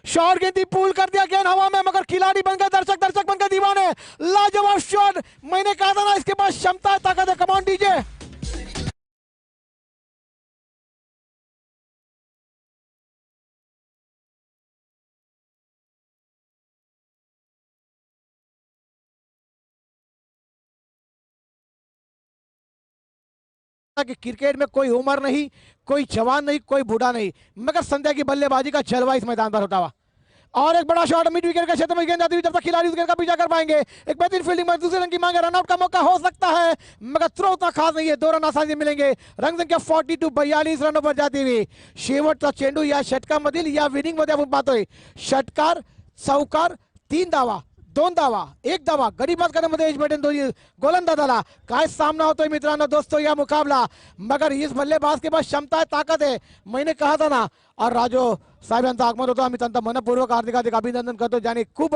शॉर्ट गेंद थी, पुल कर दिया गेंद हवा में मगर खिलाड़ी बन गए दर्शक, दर्शक बन गए दीवाने। लाजवाब शॉट, मैंने कहा था ना इसके पास क्षमता है, ताकत है। कम ऑन डीजे। कि क्रिकेट में कोई उम्र नहीं, कोई जवान नहीं, कोई बूढ़ा नहीं, मगर संध्या की बल्लेबाजी का जलवा इस मैदान पर होता हुआ। और एक बड़ा शॉट मिड विकेट के क्षेत्र में गेंद आती हुई, जब तक खिलाड़ी उस गेंद का पीछा कर पाएंगे। एक बेहतरीन फील्डिंग में दूसरे रन की मांग है, रनआउट का मौका हो सकता है मगर थ्रो उतना खास नहीं है, 2 रन आसानी से मिलेंगे। रन संख्या 42, 42 रनों पर जाती हुई शेवटचा चेंडू या षटकार मधील या विनिंग मध्ये आपण पाहतोय। षटकार, चौकार, 3 धावा, 2 धावा, 1 धावा, गडीबाज करण्यामध्ये यश भेटेल दोन्ही गोलंदाजाला। काय सामना होतोय मित्रांनो दोस्तों या मुकाबला, मगर इस बल्लेबाज के पास क्षमता है, ताकद है। मैंने कहा था ना, और राजू साहेब यांचं आगमन होतं, आम्ही त्यांचं मनपूर्वक हार्दिक हार्दिक अभिनंदन करतो, ज्याने खूप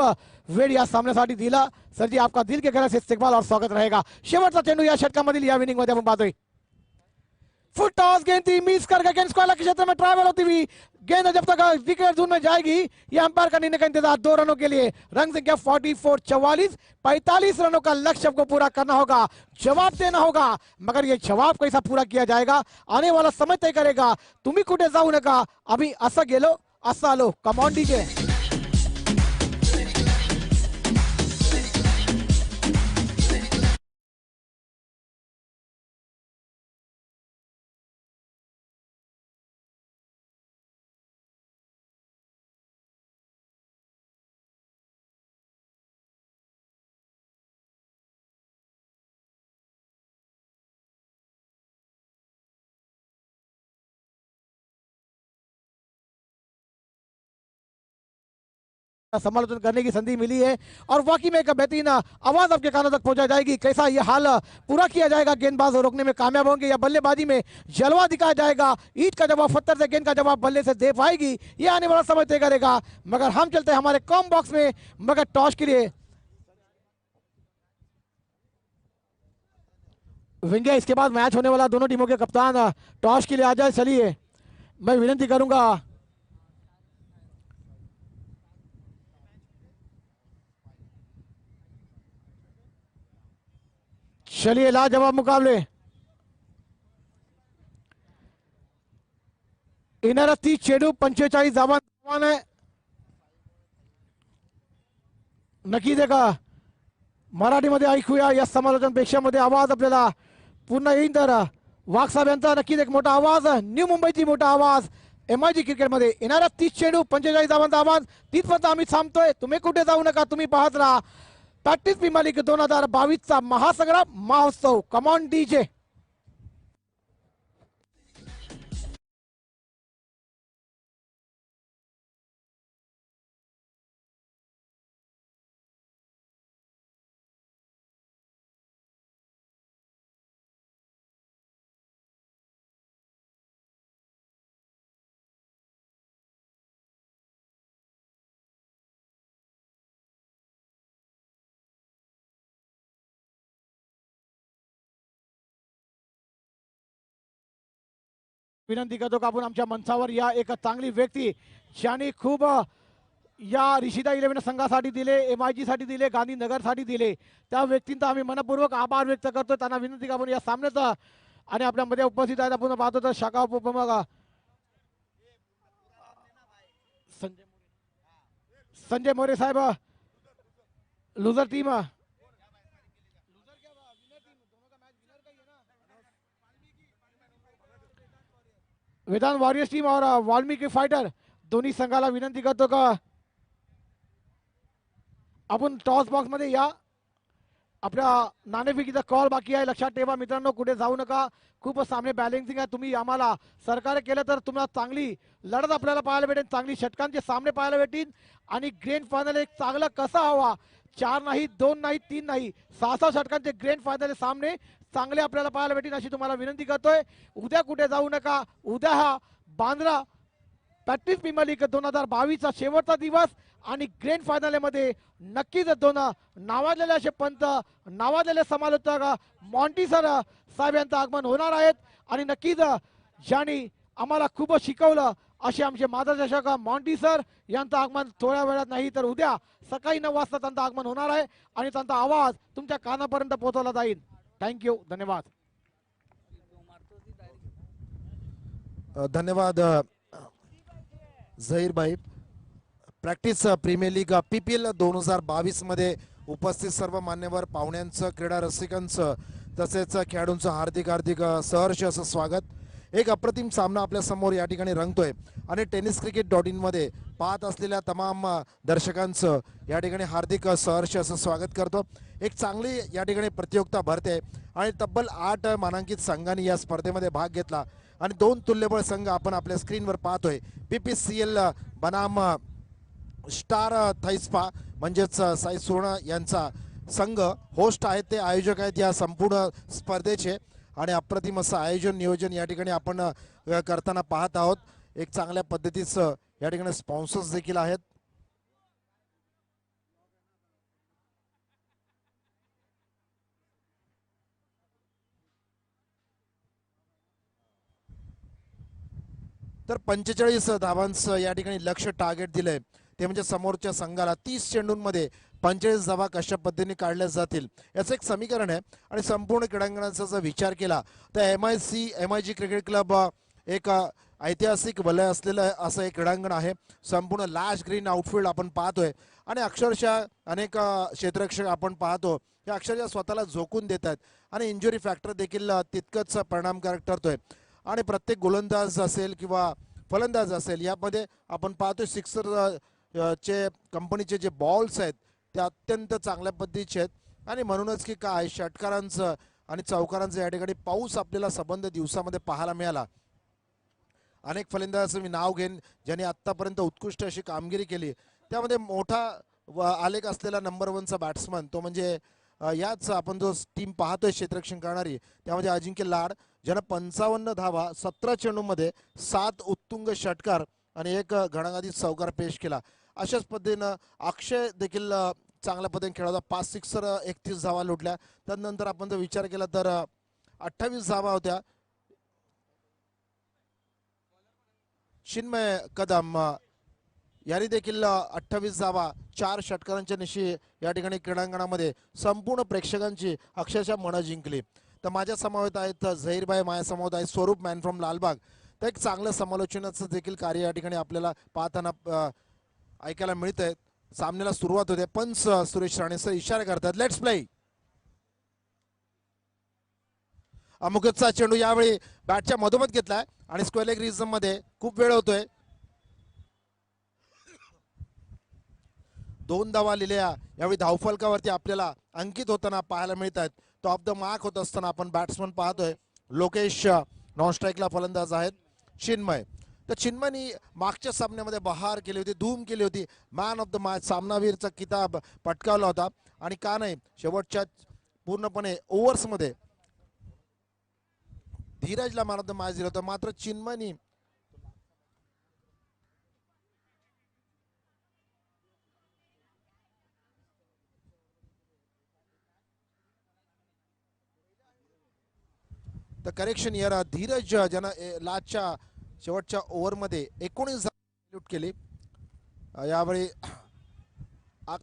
वेळ या सामन्यासाठी दिला। सर जी आपका दिल के गहरे से इस्तकबाल और स्वागत रहेगा। शेवटचा चेंडू या षटकामधील या विनिंग मध्ये आपण पाहतोय। फुट टॉस गेंद थी, मिस कर गए, गेंद स्क्वायर के क्षेत्र में ट्रैवल होती हुई गेंद जब तक विकेट जोन में जाएगी, ये अंपायर का निर्णय का इंतजार 2 रनों के लिए। रन संख्या 44, 44, 45 रनों का लक्ष्य को पूरा करना होगा, जवाब देना होगा, मगर ये जवाब कैसा पूरा किया जाएगा आने वाला समय तय करेगा। तुम्ही कुठे जाऊ नका, अभी असं गेलो असं आलो। कम ऑन डीजे। समालोचन करने की संधि मिली है और वाकई में एक बेहतरीन आवाज आपके कानों तक पहुंचा जाएगी। कैसा ये हाल पूरा किया जाएगा, गेंदबाज रोकने में कामयाब होंगे या बल्लेबाजी में जलवा दिखाया जाएगा, ईंट का जवाब पत्थर से, गेंद का जवाब बल्ले से दे पाएगी, ये आने वाला समय तय करेगा। मगर हम चलते हैं हमारे कॉम बॉक्स में मगर टॉस के लिए। विंगे इसके बाद मैच होने वाला, दोनों टीमों के कप्तान टॉस के लिए आ जाए। चलिए मैं विनती करूंगा चलिए लाजवाब मुकाबले। येणारा 30 चेंडू 45 धावांचा आव्हान आहे। नक्कीच एका मराठीमध्ये ऐकूया या समालोचन पेक्षामध्ये आवाज आपल्याला पुन्हा येईल तर वाघ साहेब यांचा नक्कीच एक मोठा आवाज, न्यू मुंबईची मोठा आवाज MIG क्रिकेटमध्ये। येणारा 30 चेंडू 45 धावांचा आवाज, तिथपर्यंत आम्ही थांबतोय, तुम्ही कुठे जाऊ नका, तुम्ही पाहत राहा प्रॅक्टिस प्रीमियर लीग 2022 चा महासंग्राम महोत्सव। Come on DJ. विनंती करतो का आपण आमच्या मंचावर या एक चांगली व्यक्ती ज्यांनी खूप या ऋषिदा 11 संघासाठी दिले, MIG साठी दिले, गांधीनगर साठी दिले, त्या व्यक्तींचा आम्ही मनपूर्वक आभार व्यक्त करतो। त्यांना विनंती का आपण या सामन्यात आणि आपल्या मध्ये उपस्थित आहेत आपण पाहतो तर शाखा उपप्रमुख संजय मोरे साहेब, loser team Vedant warriors team और वाल्मीकि फाइटर, दोन्ही संघाला विनंती करतो का आपण टॉस बॉक्स मध्ये या। आपल्या नाणेफेकीचा कॉल बाकी आहे, लक्षात ठेवा मित्रांनो, कुठे जाऊ नका, खूप सामने बॅलेन्सिंग आहे। तुम्ही आम्हाला सहकार्य केलं तर तुम्हाला चांगली लढत आपल्याला पाहायला भेटेल, चांगली षटकांचे सामने पाहायला भेटतील आणि ग्रँड फायनल एक चांगला कसा हवा, 4 नाही 2 नाही 3 नाही 6 षटकांचे ग्रँड फायनल सामने चांगले आपल्याला पाहायला भेटतील अशी तुम्हाला विनंती करतोय। उद्या कुठे जाऊ नका, उद्या हा बांद्रा प्रॅक्टिस प्रीमियर लीग 2022 चा शेवटचा दिवस आणि ग्रँड फायनल मध्ये नक्कीच दोन नावाजलेले असे पंत, नावाजलेले समालोचक मॉन्टी सर साहेब यांचं आगमन होणार आहेत आणि नक्कीच ज्यांनी आम्हाला खूप शिकवलं असे आमचे मार्गदर्शक मॉन्टी सर यांचं आगमन थोड्या वेळात नाही तर उद्या सकाळी 9 वाजता त्यांचं आगमन होणार आहे आणि त्यांचा आवाज तुमच्या कानापर्यंत पोहोचवला जाईल। थँक्यू, धन्यवाद। धन्यवाद झहीर भाई। प्रॅक्टिस प्रीमियर लीग PPL 2022 मध्ये उपस्थित सर्व मान्यवर पाहुण्यांचं, क्रीडा रसिकांचं तसेच खेळाडूंचं हार्दिक हार्दिक सहर्ष असं स्वागत। एक अप्रतिम सामना आपल्या समोर या ठिकाणी रंगतोय आणि tenniscricket.in मध्ये पाहत असलेल्या तमाम दर्शकांचं या ठिकाणी हार्दिक सहर्ष असं स्वागत करतो। एक चांगली या ठिकाणी प्रतियोगिता भरते आणि तब्बल 8 मानांकित संघांनी या स्पर्धेमध्ये भाग घेतला आणि 2 तुल्यबळ संघ आपण आपल्या स्क्रीनवर पाहतोय। PPCL बनाम स्टार थैस्पा म्हणजेच साई सुवर्ण यांचा संघ होस्ट आहेत, ते आयोजक आहेत या संपूर्ण स्पर्धेचे आणि अप्रतिम असं आयोजन नियोजन या ठिकाणी आपण करताना पाहत आहोत। एक चांगल्या पद्धतीचं या ठिकाणी स्पॉन्सर्स देखील आहेत। तर 45 धावांचं या ठिकाणी लक्ष्य टार्गेट दिलंय, ते म्हणजे समोरच्या संघाला 30 चेंडूंमध्ये 45 धावा कशा पद्धतीने काढल्या जातील याचं एक समीकरण आहे। आणि संपूर्ण क्रीडांगणाचा जर विचार केला तर MIG क्रिकेट क्लब एक ऐतिहासिक वलय असलेलं असं एक क्रीडांगण आहे। संपूर्ण लॅश ग्रीन आउटफील्ड आपण पाहतोय आणि अक्षरशः अनेक क्षेत्ररक्षक आपण पाहतो हे अक्षरशः स्वतःला झोकून देतात आणि इंजुरी फॅक्टर देखील तितकंच परिणामकारक ठरतोय। आणि प्रत्येक गोलंदाज असेल किंवा फलंदाज असेल यामध्ये आपण पाहतो सिक्सर चे कंपनीचे जे बॉल्स आहेत ते अत्यंत चांगल्या पद्धतीचे आहेत आणि म्हणूनच की काय षटकारांचं आणि चौकारांचं या ठिकाणी पाऊस आपल्याला संबंध दिवसामध्ये पाहायला मिळाला। अनेक फलंदाजाचं मी नाव घेईन ज्यांनी आत्तापर्यंत उत्कृष्ट अशी कामगिरी केली, त्यामध्ये मोठा आलेख असलेला नंबर 1चा बॅट्समन तो म्हणजे याच आपण जो टीम पाहतोय क्षेत्ररक्षण करणारी त्यामध्ये अजिंक्य लाड ज्यानं 55 धावा 17 चेंडूमध्ये 7 उत्तुंग षटकार आणि एक घणाघाती चौकार पेश केला. अशाच पद्धतीनं अक्षय देखील चांगल्या पद्धतीने खेळला होता. 5 सिक्सर 31 धावा लुटल्या. त्यानंतर आपण जर विचार केला तर 28 धावा होत्या. चिन्मय कदम यांनी देखील 28 धावा 4 षटकारांच्या निशी या ठिकाणी क्रीडांगणामध्ये संपूर्ण प्रेक्षकांची अक्षरशः मनं जिंकली. तर माझ्या समवेत आहेत झहीरभाई, माझ्या समवेत आहेत स्वरूप मॅन फ्रॉम लालबाग. तर एक चांगलं समालोचनाचं देखील कार्य या ठिकाणी आपल्याला पाहताना ऐकायला मिळतंय. सामन्याला सुरुवात होते. पंच सुरेश राणे सर इशारा करतात लेट्स प्ले. अमुकचा चेंडू यावेळी बॅटच्या मधोमध घेतलाय आणि स्क्वेअर लेग रिझम मध्ये खूप वेळ होतोय. 2 धावा लिहिल्या यावेळी धावफलकावरती आपल्याला अंकित होताना पाहायला मिळतात. टॉप द मार्क होत असताना आपण बॅट्समन पाहतोय. लोकेश नॉन स्ट्राईकला फलंदाज आहेत. चिन्मय तर चिन्मयनी मागच्या सामन्यामध्ये बहार केली होती, धूम केली होती. मॅन ऑफ द मॅच सामनावीरचा किताब पटकावला होता. आणि का नाही शेवटच्या पूर्णपणे ओव्हर्समध्ये धीरजला मॅन ऑफ द मॅच दिलं होतं. मात्र चिन्मयनी तर करेक्शन इयर धीरज ज्यानं लास्टच्या शेवटच्या ओव्हरमध्ये 19 लूट केली. यावेळी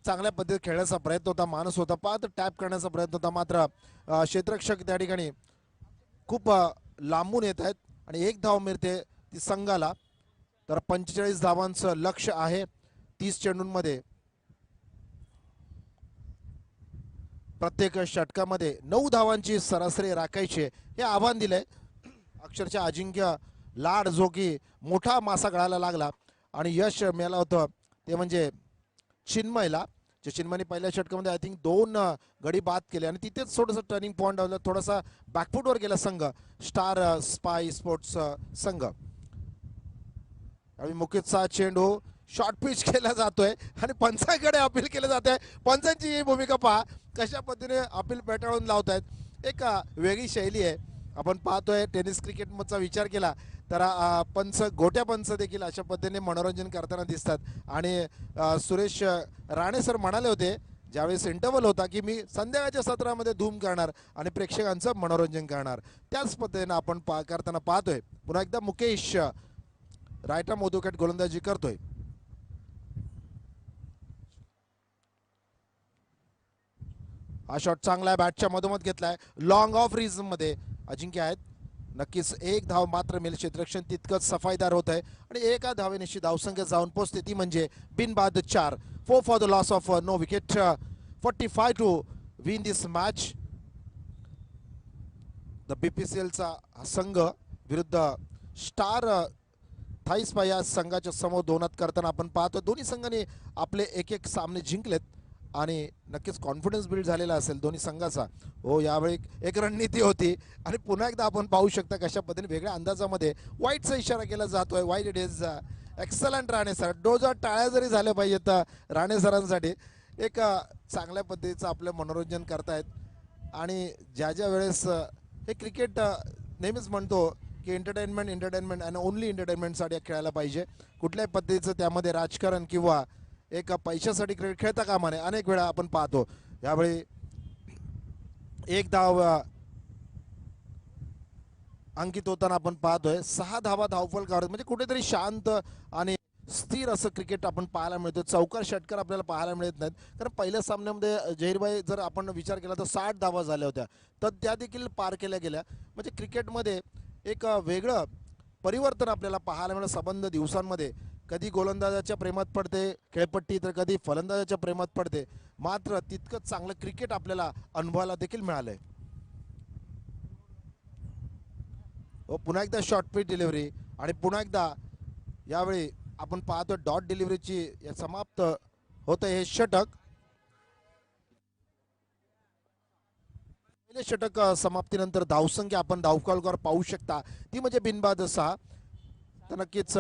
चांगल्या पद्धतीने खेळण्याचा प्रयत्न होता, माणूस होता पाहत टॅप करण्याचा प्रयत्न होता. मात्र क्षेत्ररक्षक त्या ठिकाणी खूप लांबून येत आहेत आणि 1 धाव मिळते ती संघाला. तर 45 धावांचं लक्ष आहे 30 चेंडूंमध्ये. प्रत्येक षटकामध्ये 9 धावांची सरासरी राखायची हे आव्हान दिलंय अक्षरशः अजिंक्य लाड, जो की मोठा मासा गळायला लागला आणि यश मिळालं होतं ते म्हणजे चिन्मयला. जे चिन्मयने पहिल्या षटकामध्ये आय थिंक 2 गडी बाद केले आणि तिथेच थोडंसं टर्निंग पॉईंट आलं, थोडासा बॅकफुटवर गेला संघ स्टार स्पाय स्पोर्ट्स संघ. आणि मुकेशचा चेंडू शॉर्ट पिच केला जातोय आणि पंचांकडे अपील केलं जात आहे. पंचांची ही भूमिका पहा कशा पद्धतीने अपील पेटाळून लावत आहेत. एक वेगळी शैली आहे. आपण पाहतोय टेनिस क्रिकेटचा विचार केला तर पंच, गोट्या पंच देखील अशा पद्धतीने मनोरंजन करताना दिसतात. आणि सुरेश राणे सर म्हणाले होते ज्यावेळेस इंटरव्हल होता की मी संध्याकाळच्या सत्रामध्ये धूम करणार आणि प्रेक्षकांचं मनोरंजन करणार. त्याच पद्धतीने आपण करताना पाहतोय. पुन्हा एकदा मुकेश राईट आर्म मधोकट गोलंदाजी करतोय. हा शॉट चांगला आहे, बॅटच्या मधोमध घेतलाय. लॉंग ऑफ रिझम मध्ये अजिंक्य आहेत. नक्कीच 1 धाव मात्र मिळेल. क्षेत्ररक्षण तितकंच सफाईदार होत आहे आणि एका धावेनिशी धावसंख्या जाऊन पोहोचते ती म्हणजे बिनबाद 4. 4 for the loss of no wicket. 45 to win this match. The बीपीसीएलचा संघ विरुद्ध स्टार थाईस्पा या संघाच्या समोर दोनात करताना आपण पाहतो. दोन्ही संघांनी आपले एक सामने जिंकलेत आणि नक्कीच कॉन्फिडन्स बिल्ड झालेला असेल दोन्ही संघाचा. हो, यावेळी एक रणनीती होती आणि पुन्हा एकदा आपण पाहू शकता कशा पद्धतीने वेगळ्या अंदाजामध्ये वाईटचा इशारा केला जातोय. वाईट it is excellent Rane sir. Doja टाळ्या जरी झाल्या पाहिजेत राणे सरांसाठी. एक चांगल्या पद्धतीचं आपलं मनोरंजन करतायत आणि ज्या वेळेस हे क्रिकेट नेहमीच म्हणतो की एंटरटेनमेंट आणि ओनली एंटरटेनमेंटसाठी खेळायला पाहिजे. कुठल्याही पद्धतीचं त्यामध्ये राजकारण किंवा एक पैशासाठी क्रिकेट खेळता कामा नये. अनेक वेळा आपण पाहतो. यावेळी 1 धाव अंकित होताना आपण पाहतोय. 6 धावा धावफलकावर म्हणजे कुठेतरी शांत आणि स्थिर असं क्रिकेट आपण पाहायला मिळतं. चौकार षटकार आपल्याला पाहायला मिळत नाहीत. कारण पहिल्या सामन्यामध्ये झहीरभाई जर आपण विचार केला तर 60 धावा झाल्या होत्या तर त्या देखील पार केल्या गेल्या. म्हणजे क्रिकेटमध्ये एक वेगळं परिवर्तन आपल्याला पाहायला मिळतं. संबंध दिवसांमध्ये कधी गोलंदाजाच्या प्रेमात पडते खेळपट्टी तर कधी फलंदाजाच्या प्रेमात पडते. मात्र तितकंच चांगलं क्रिकेट आपल्याला अनुभवायला देखील मिळालंय. हो, पुन्हा एकदा शॉर्ट पिच डिलिव्हरी आणि पुन्हा एकदा यावेळी आपण पाहतो डॉट डिलिव्हरीची समाप्त होतं हे षटक. पहिले षटक समाप्तीनंतर धावसंख्या आपण धावफलकावर पाहू शकता ती म्हणजे बिनबाद 6. तर नक्कीच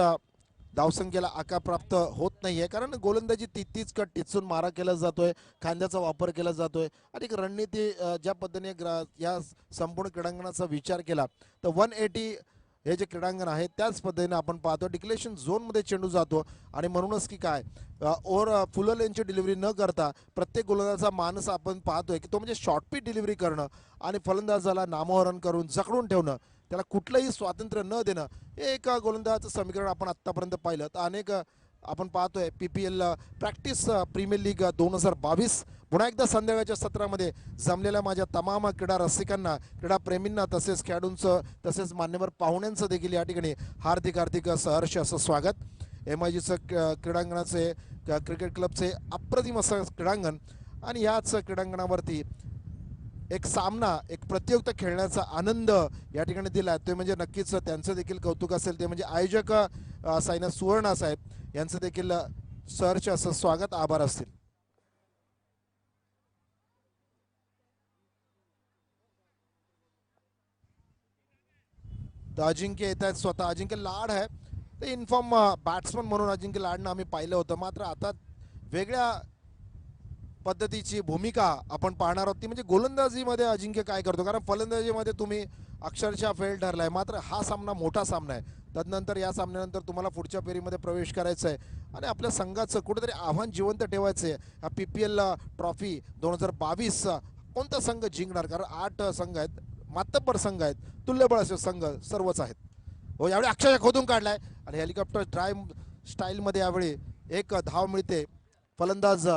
धावसंख्येला आकार प्राप्त होत नाहीये, कारण गोलंदाजी तीच कट टिचून मारा केला जातोय, खांद्याचा वापर केला जातोय आणि एक रणनीती ज्या पद्धतीने या संपूर्ण क्रीडांगणाचा विचार केला तर 180 हे जे क्रीडांगण आहे त्याच पद्धतीने आपण पाहतो डिक्लेरेशन झोनमध्ये चेंडू जातो आणि म्हणूनच की काय ओव्हर फुल लेनची डिलिव्हरी न करता प्रत्येक गोलंदाजाचा मानस आपण पाहतोय की तो म्हणजे शॉर्ट पिच डिलिव्हरी करणं आणि फलंदाजाला नामोहरण करून जखडून ठेवणं, त्याला कुठलंही स्वातंत्र्य न देणं, हे एक गोलंदाजाचं समीकरण आपण आत्तापर्यंत पाहिलं तर अनेक आपण पाहतोय PPL प्रॅक्टिस प्रीमियर लीग 2022 पुन्हा एकदा संध्याकाळच्या सत्रामध्ये जमलेल्या माझ्या तमाम क्रीडा रसिकांना, क्रीडाप्रेमींना, तसेच खेळाडूंचं, तसेच मान्यवर पाहुण्यांचं देखील या ठिकाणी हार्दिक सहर्ष असं स्वागत. MIGचं क्रीडांगणाचे क्रिकेट क्लबचे अप्रतिम असं क्रीडांगण आणि याच क्रीडांगणावरती एक सामना, एक प्रतियोगिता खेळण्याचा आनंद या ठिकाणी दिला ते म्हणजे नक्कीच त्यांचं देखील कौतुक असेल. ते म्हणजे आयोजक साईनाथ सुवर्ण साहेब यांचं देखील सहर्ष असं स्वागत, आभार असतील. तर अजिंक्य येत आहेत, स्वतः अजिंक्य लाड आहे ते इन्फॉर्म बॅट्समन म्हणून अजिंक्य लाडनं आम्ही पाहिलं होतं, मात्र आता वेगळ्या पद्धतीची भूमिका आपण पाहणार आहोत ती म्हणजे गोलंदाजीमध्ये अजिंक्य काय करतो. कारण फलंदाजीमध्ये तुम्ही अक्षरशः फेल ठरलाय, मात्र हा सामना मोठा सामना आहे. तदनंतर या सामन्यानंतर तुम्हाला पुढच्या फेरीमध्ये प्रवेश करायचा आहे आणि आपल्या संघाचं कुठेतरी आव्हान जिवंत ठेवायचं आहे. हा PPL ट्रॉफी 2022 कोणता संघ जिंकणार, कारण 8 संघ आहेत, मातब्बर संघ आहेत, तुल्यबळ असे संघ सर्वच आहेत. हो, यावेळी अक्षरशः खोदून काढलाय आणि हेलिकॉप्टर ड्राय स्टाईलमध्ये यावेळी एक धाव मिळते. फलंदाज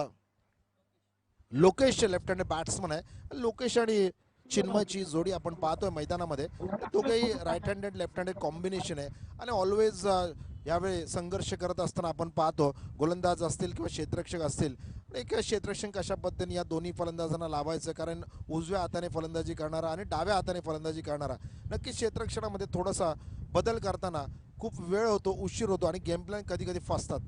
लोकेश लेफ्ट हँडेड बॅट्समन आहे. लोकेश आणि चिन्मयची जोडी आपण पाहतोय मैदानामध्ये, दोघेही right handed left handed combination आहे आणि ऑलवेज यावेळी संघर्ष करत असताना आपण पाहतो गोलंदाज असतील किंवा क्षेत्ररक्षक असतील. एक क्षेत्ररक्षक कशा पद्धतीने या दोन्ही फलंदाजांना लावायचं, कारण उजव्या हाताने फलंदाजी करणारा आणि डाव्या हाताने फलंदाजी करणारा, नक्कीच क्षेत्ररक्षणामध्ये थोडासा बदल करताना खूप वेळ होतो, उशीर होतो आणि गेम प्लॅन कधी कधी फसतात.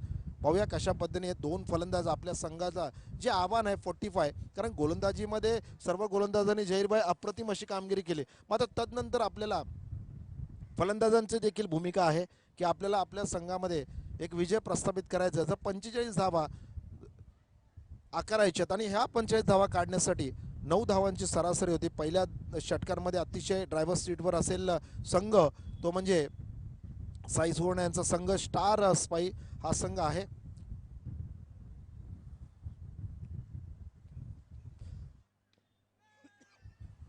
पाहूया कशा पद्धतीने दोन फलंदाज आपल्या संघाचा जे आव्हान आहे 45, कारण गोलंदाजीमध्ये सर्व गोलंदाजांनी जहीरभाई अप्रतिम अशी कामगिरी केली, मात्र तदनंतर आपल्याला फलंदाजांची देखील भूमिका आहे की आपल्याला आपल्या संघामध्ये एक विजय प्रस्थापित करायचा. जर 45 धावा आकारायच्यात आणि ह्या 45 धावा काढण्यासाठी 9 धावांची सरासरी होती. पहिल्या षटकांमध्ये अतिशय ड्रायव्हर सीटवर असेल संघ तो म्हणजे साई सुवर्ण यांचा संघ, स्टार स्पाई हा संघ आहे.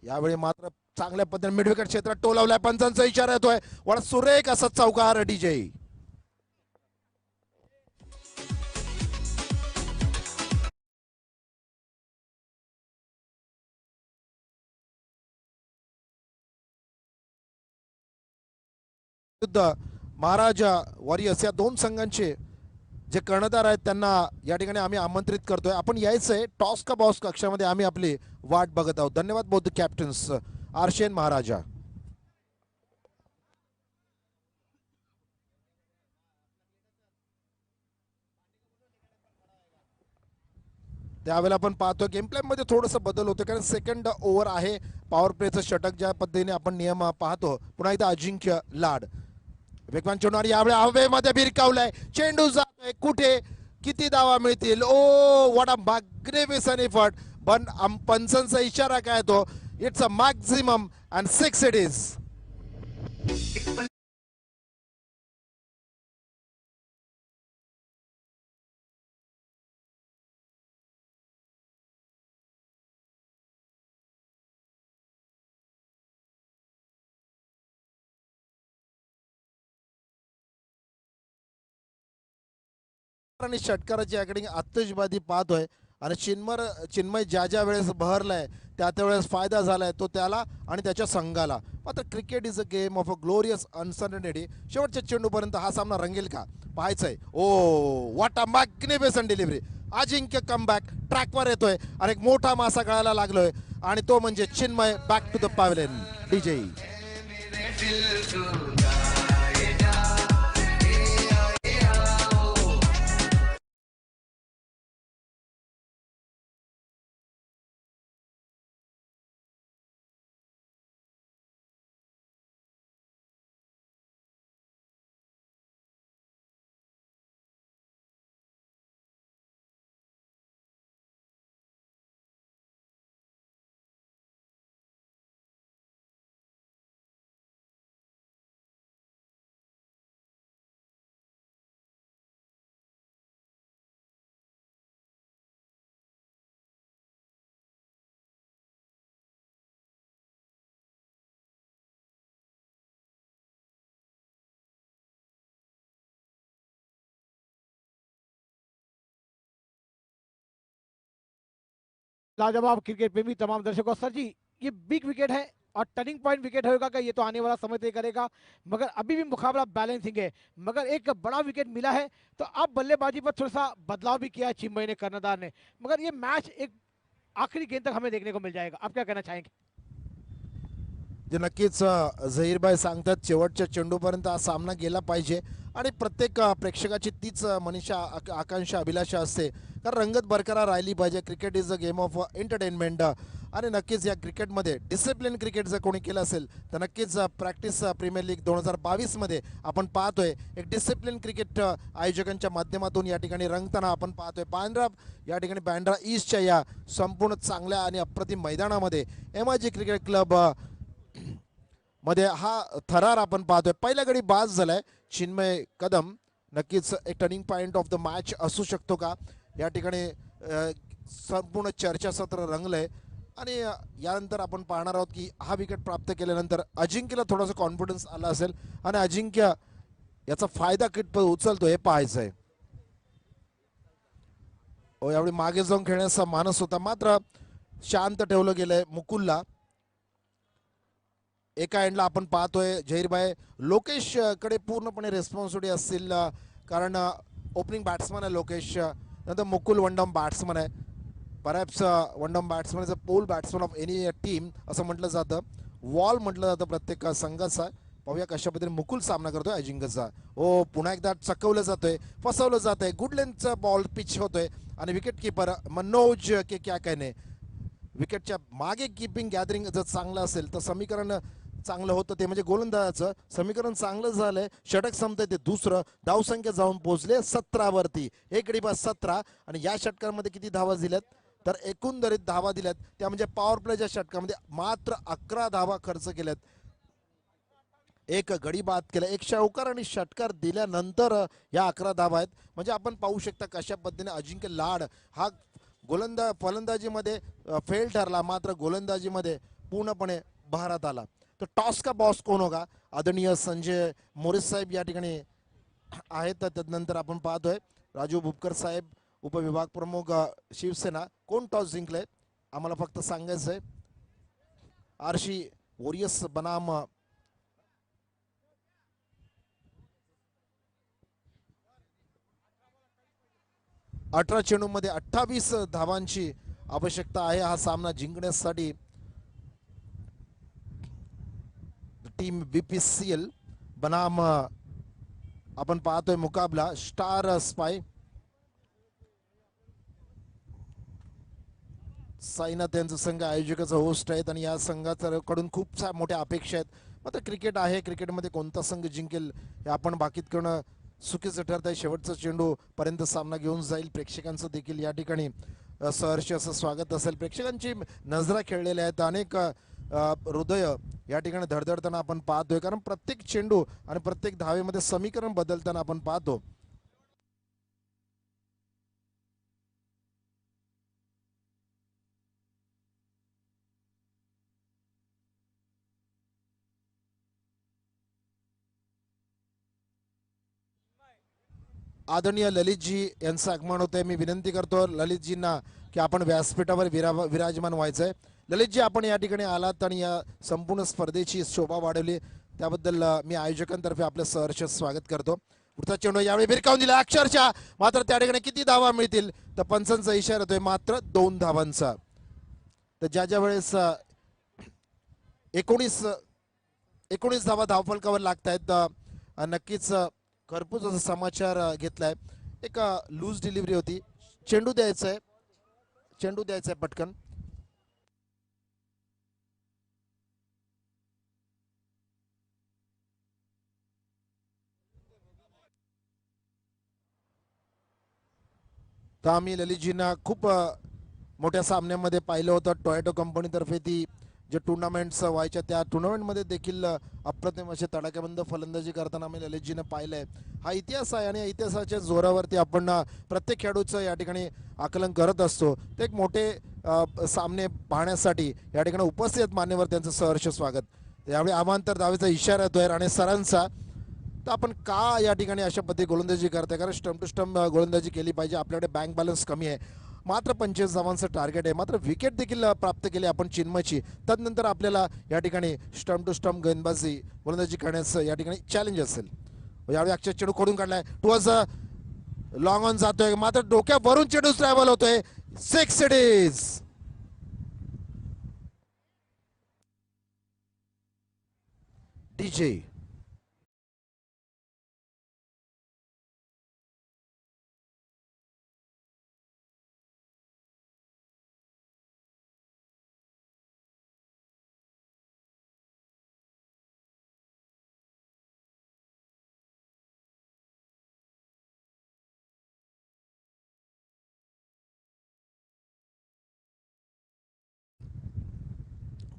यावेळी मात्र चांगल्या पद्धतीने मिडविकेट क्षेत्रात टोलावलाय, पंचांचा इशारा येतोय, वडा सुरेख असा चौकार DJ. महाराजा वॉरियर्स या दोन संघांचे जे कर्णधार आहेत त्यांना या ठिकाणी आम्ही आमंत्रित करतोय. आपण यायचंय टॉस का बॉस कक्षामध्ये, आम्ही आपली वाट बघत आहोत. धन्यवाद बोथ कॅप्टन्स आरशेन महाराजा. त्यावेळेला आपण पाहतो गेम प्लॅन मध्ये थोडंसं बदल होतो, कारण सेकंड ओव्हर आहे, पॉवर प्लेचं षटक ज्या पद्धतीने आपण नियम पाहतो. पुन्हा एकदा अजिंक्य लाड वेगवान चेंडू आणि यावेळी हवेमध्ये भिरकावलाय, चेंडू जातोय कुठे, किती धावा मिळतील. ओ व्हॉट अ मॅग्निफिसंट एफर्ट, पण पंचांचा इशारा काय तो, it's a maximum and 6 it is. आणि षटकाराची याकडे आतषबाजी पाहतोय आणि चिन्मय ज्या वेळेस बहरलाय त्या वेळेस फायदा झालाय तो त्याला आणि त्याच्या संघाला. मात्र cricket is a game of a glorious uncertainty. शेवटच्या चेंडूपर्यंत हा सामना रंगेल का पाहायचंय. Oh what a magnificent delivery, Ajinkya comeback ट्रॅकवर येतोय आणि एक मोठा मासा गळायला लागलोय आणि तो म्हणजे Chinmay back to the pavilion. DJ. लाजवाब क्रिकेट प्रेमी तमाम दर्शकों, सर जी ये बिग विकेट है और टर्निंग पॉइंट विकेट होगा क्या, ये तो आने वाला समय तय करेगा। मगर अभी भी मुकाबला बैलेंसिंग है, मगर एक बड़ा विकेट मिला है तो अब बल्लेबाजी पर थोड़ा सा बदलाव भी किया है चिन्मय ने, कर्णधार ने। मगर ये मैच एक आखिरी गेंद तक हमें देखने को मिल जाएगा। आप क्या कहना चाहेंगे? जे नक्कीच झहीरभाई सांगतात शेवटच्या चेंडूपर्यंत हा सामना गेला पाहिजे आणि प्रत्येक प्रेक्षकाची तीच आकांक्षा अभिलाषा असते, कारण रंगत बरकरार राहिली पाहिजे. Cricket is a game of entertainment आणि नक्कीच या क्रिकेटमध्ये डिसिप्लिन क्रिकेट जर कोणी केलं असेल तर नक्कीच प्रॅक्टिस प्रीमियर लीग 2022 आपण पाहतोय एक डिसिप्लिन क्रिकेट आयोजकांच्या माध्यमातून या ठिकाणी रंगताना आपण पाहतोय. बांद्रा या ठिकाणी बांद्रा ईस्टच्या या संपूर्ण चांगल्या आणि अप्रतिम मैदानामध्ये MIG क्रिकेट क्लब मध्ये हा थरार आपण पाहतोय. पहिल्या गडी बाद झालाय चिन्मय कदम. नक्कीच एक turning point of the match असू शकतो का, या ठिकाणी संपूर्ण चर्चासत्र रंगलंय आणि यानंतर आपण पाहणार आहोत की हा विकेट प्राप्त केल्यानंतर अजिंक्यला थोडासा कॉन्फिडन्स आला असेल आणि अजिंक्य याचा फायदा कितपत उचलतो हे पाहायचं आहे. यावेळी मागे जाऊन खेळण्याचा मानस होता, मात्र शांत ठेवलं गेलंय मुकुलला. एका एंडला आपण पाहतोय झहीरभाई लोकेश कडे पूर्णपणे रिस्पॉन्सिबिलिटी असतील, कारण ओपनिंग बॅट्समन आहे लोकेश, नंतर मुकुल वन डाऊन बॅट्समन आहे. Perhaps one down batsman is a pole batsman of any team असं म्हटलं जातं, वॉल म्हटलं जातं प्रत्येक संघाचा. पाहूया कशा पद्धतीने मुकुल सामना करतोय अजिंक्यचा. पुन्हा एकदा चकवलं जातोय, फसवलं जातंय. गुड लेंथचा बॉल पिच होतोय आणि विकेट किपर मनोज के क्या कहने, विकेटच्या मागे कीपिंग गॅदरिंग जर चांगलं असेल तर समीकरण चांगलं होतं, ते म्हणजे गोलंदाजाचं समीकरण चांगलं झालंय. षटक संपतंय ते दुसरं, धावसंख्या जाऊन पोहोचले 17 वरती. एक गडी बाद 17 आणि या षटकांमध्ये किती धावा दिल्यात तर एकंदरीत धावा दिल्यात त्या म्हणजे पॉवर प्लेच्या षटकामध्ये मात्र 11 धावा खर्च केल्यात. एक गडी बाद केला, एक षटकार आणि षटकार दिल्यानंतर या 11 धावा आहेत. म्हणजे आपण पाहू शकता कशा पद्धतीने अजिंक्य लाड हा फलंदाजीमध्ये फेल ठरला, मात्र गोलंदाजीमध्ये पूर्णपणे बहारात आला. तो टॉस का बॉस कोण होगा, आदरणीय संजय मोरे साहेब या ठिकाणी आहेत. त्यानंतर आपण पाहतोय राजू भुपकर साहेब उपविभाग प्रमुख शिवसेना. कोण टॉस जिंकले आम्हाला फक्त सांगायचंय. आरशी वॉरियर्स बनाम 18 चेंडूमध्ये 28 धावांची आवश्यकता आहे हा सामना जिंकण्यासाठी. टीम BPCL बनाम आपण पाहतोय मुकाबला स्टार स्पाय. साईनाथ यांचा संघ आयोजकाचा होस्ट आहेत आणि या संघाकडून खूप मोठ्या अपेक्षा आहेत. मात्र क्रिकेट आहे, क्रिकेटमध्ये कोणता संघ जिंकेल हे आपण बाकीत करणं चुकीचं ठरत आहे. शेवटचा चेंडू पर्यंत सामना घेऊन जाईल. प्रेक्षकांचं देखील या ठिकाणी सहर्ष असं स्वागत असेल. प्रेक्षकांची नजरा खेळलेल्या आहेत, अनेक हृदय या ठिकाणी धडधडताना आपण पाहतोय, कारण प्रत्येक चेंडू आणि प्रत्येक धावेमध्ये समीकरण बदलताना आपण पाहतो. आदरणीय ललितजी यांचं आगमन होतंय. मी विनंती करतो ललितजींना की आपण व्यासपीठावर विराजमान व्हायचंय. ललितजी आपण या ठिकाणी आलात आणि या संपूर्ण स्पर्धेची शोभा वाढवली त्याबद्दल मी आयोजकांतर्फे आपलं सहर्ष स्वागत करतो. पुढचा चेंडू यावेळी भिरकावून दिला अक्षरशः, मात्र त्या ठिकाणी किती धावा मिळतील तर पंचांचा इशारा येतोय मात्र 2 धावांचा. तर ज्या वेळेस 19 धावा धावफलकावर लागतायत, नक्कीच खरपूस असा समाचार घेतलाय. एक लूज डिलिव्हरी होती. चेंडू द्यायचा आहे पटकन. तर आम्ही ललितजींना खूप मोठ्या सामन्यामध्ये पाहिलं होतं. टोयोटो कंपनीतर्फे ती जे टुर्नामेंट्स व्हायच्या त्या टुर्नामेंटमध्ये देखील अप्रतिम असे तडाख्याबंद फलंदाजी करताना आम्ही ललितजीनं पाहिलंय. हा इतिहास आहे आणि या इतिहासाच्या जोरावरती आपण प्रत्येक खेळाडूचं या ठिकाणी आकलन करत असतो. ते एक मोठे सामने पाहण्यासाठी या ठिकाणी उपस्थित आहेत मान्यवर, त्यांचं सहर्ष स्वागत. यावेळी अमांतर धावेचा इशारा येतोय राणे सरांचा. तर आपण का या ठिकाणी अशा पद्धती गोलंदाजी करताय, कारण स्टंप टू स्टंप गोलंदाजी केली पाहिजे. आपल्याकडे बँक बॅलन्स कमी आहे, मात्र 25 धावांचं टार्गेट आहे. मात्र विकेट देखील प्राप्त केली आपण चिन्मयची. तदनंतर आपल्याला या ठिकाणी स्टंप टू स्टंप गोलंदाजी करण्याचं या ठिकाणी चॅलेंज असेल. यावेळी अक्षय चेंडू खोडून काढलाय टुवर्ड्स लॉंग ऑन जातोय, मात्र डोक्यावरून चेंडू ट्रॅव्हल होतोय. 6 इट इज. डीजे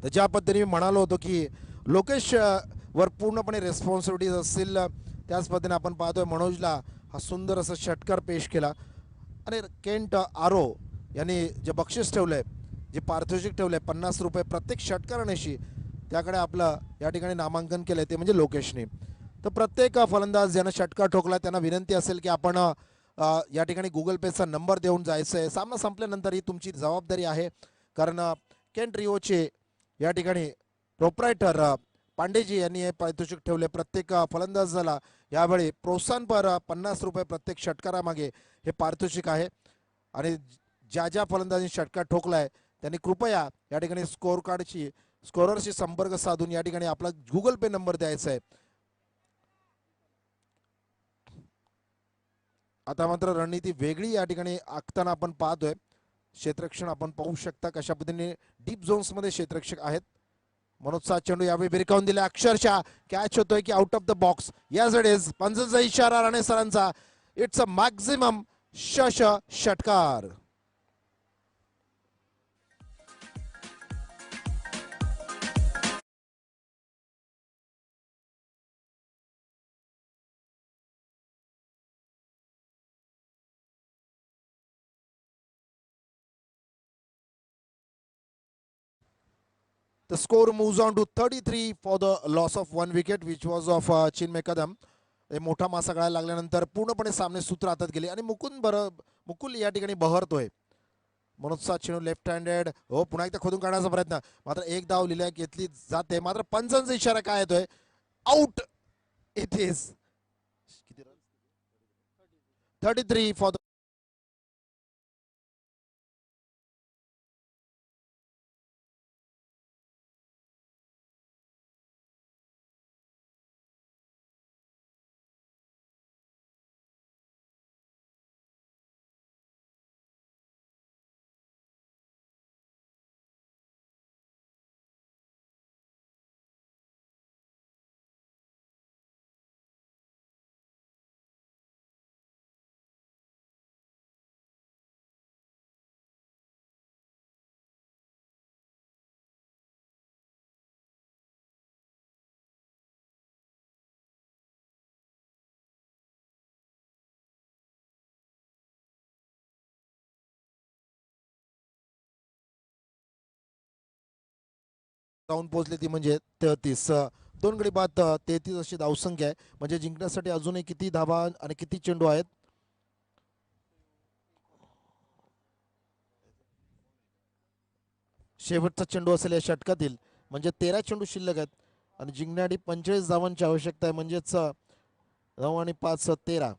तर ज्या पद्धतीने मी म्हणालो होतो की लोकेश वर पूर्णपणे रेस्पॉन्सिबिलिटीज असतील, त्याच पद्धतीने आपण पाहतोय मनोजला हा सुंदर असा षटकार पेश केला. आणि केंट आरो यांनी जे बक्षीस ठेवलंय, जे पारितोषिक ठेवलंय 50 रुपये प्रत्येक षटकारानेशी, त्याकडे आपलं या ठिकाणी नामांकन केलंय ते म्हणजे लोकेशने. तर प्रत्येक फलंदाज ज्यांना षटकार ठोकला त्यांना विनंती असेल की आपण या ठिकाणी गुगल पेचा नंबर देऊन जायचं आहे. सामना संपल्यानंतर ही तुमची जबाबदारी आहे, कारण केंट रिओचे या ठिकाणी प्रोप्रायटर पांडेजी यांनी हे पारितोषिक ठेवले. प्रत्येक फलंदाजाला यावेळी प्रोत्साहनपर 50 रुपये प्रत्येक षटकारामागे हे पारितोषिक आहे. आणि ज्या ज्या फलंदाजांनी षटकार ठोकलाय त्यांनी कृपया या ठिकाणी स्कोररशी संपर्क साधून या ठिकाणी आपला गुगल पे नंबर द्यायचा आहे. आता मात्र रणनीती वेगळी या ठिकाणी आखताना आपण पाहतोय. क्षेत्ररक्षण आपण पाहू शकता कशा पद्धतीने डीप झोन्स मध्ये क्षेत्ररक्षक आहेत. मनोजचा चेंडू यावेळी भिरकावून दिला, अक्षरशः कॅच होतोय की out of the box. Yes it is. पंचांचा इशारा राणे सरांचा. इट्स अ मॅक्झिमम षटकार. The score moves on to 33 for the loss of 1 wicket which was of Chinmay Kadam. मोठा मासा गळायला लागल्यानंतर पूर्णपणे सामने सूत्र हातात गेले आणि मुकुल या ठिकाणी बहरतोय. मनोजचा चेंडू लेफ्ट हँडेड. हो, पुन्हा एकदा खोदून काढण्याचा प्रयत्न, मात्र एक धाव लिहिल्या घेतली जाते. मात्र पंचांचा इशारा काय येतोय? Out it is. 33 फॉर जाऊन पोहोचले ती म्हणजे 33. 2 गडी बाद 33 अशी धावसंख्या आहे. म्हणजे जिंकण्यासाठी अजूनही किती धावा आणि किती चेंडू आहेत? शेवटचा चेंडू असेल या षटकातील, म्हणजे 13 चेंडू शिल्लक आहेत आणि जिंकण्यासाठी 45 धावांची आवश्यकता आहे. म्हणजेच 9 आणि 5 13,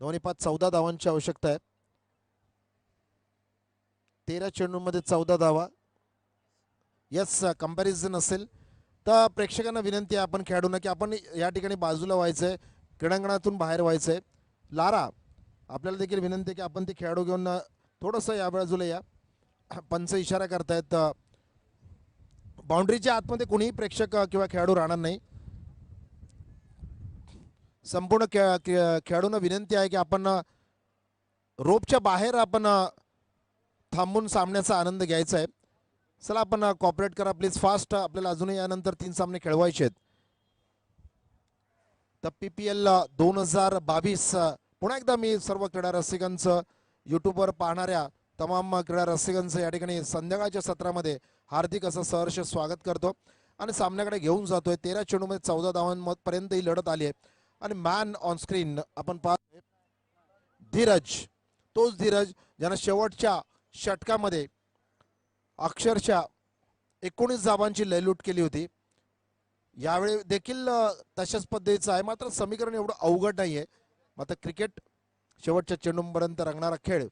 9 आणि 5 14 धावांची आवश्यकता आहे. 13 चेंडूंमध्ये 14 धावा. यस, कंपॅरिझन असेल तर प्रेक्षकांना विनंती आहे आपण खेळाडूंना की आपण या ठिकाणी बाजूला व्हायचंय, क्रीडांगणातून बाहेर व्हायचंय. लारा आपल्याला देखील विनंती आहे की आपण ते खेळाडू घेऊन थोडंसं या बाजूला या. पंच इशारा करतायत. बाउंड्रीच्या आतमध्ये कोणीही प्रेक्षक किंवा खेळाडू राहणार नाही. संपूर्ण खेळाडूंना विनंती आहे की आपण रोपच्या बाहेर आपण थांबून सामन्याचा आनंद घ्यायचा आहे. चला आपण कॉपरेट करा प्लीज फास्ट. आपल्याला अजूनही यानंतर 3 सामने खेळवायचे आहेत. तर PPL 2022 पुन्हा एकदा मी सर्व क्रीडा रसिकांचं, यूट्यूबवर पाहणाऱ्या तमाम क्रीडा रसिकांचं या ठिकाणी संध्याकाळच्या सत्रामध्ये हार्दिक असं सहर्ष स्वागत करतो आणि सामन्याकडे घेऊन जातोय. 13 चेंडूमध्ये 14 धावांपर्यंत ही लढत आली आहे आणि मॅन ऑन स्क्रीन आपण पाहतोय धीरज. तोच धीरज ज्यानं शेवटच्या षटकामध्ये अक्षरशः 19 धावांची लयलूट केली होती. यावेळी देखील तशाच पद्धतीचं आहे, मात्र समीकरण एवढं अवघड नाहीये. मात्र क्रिकेट शेवटच्या चेंडूपर्यंत रंगणारा खेळ.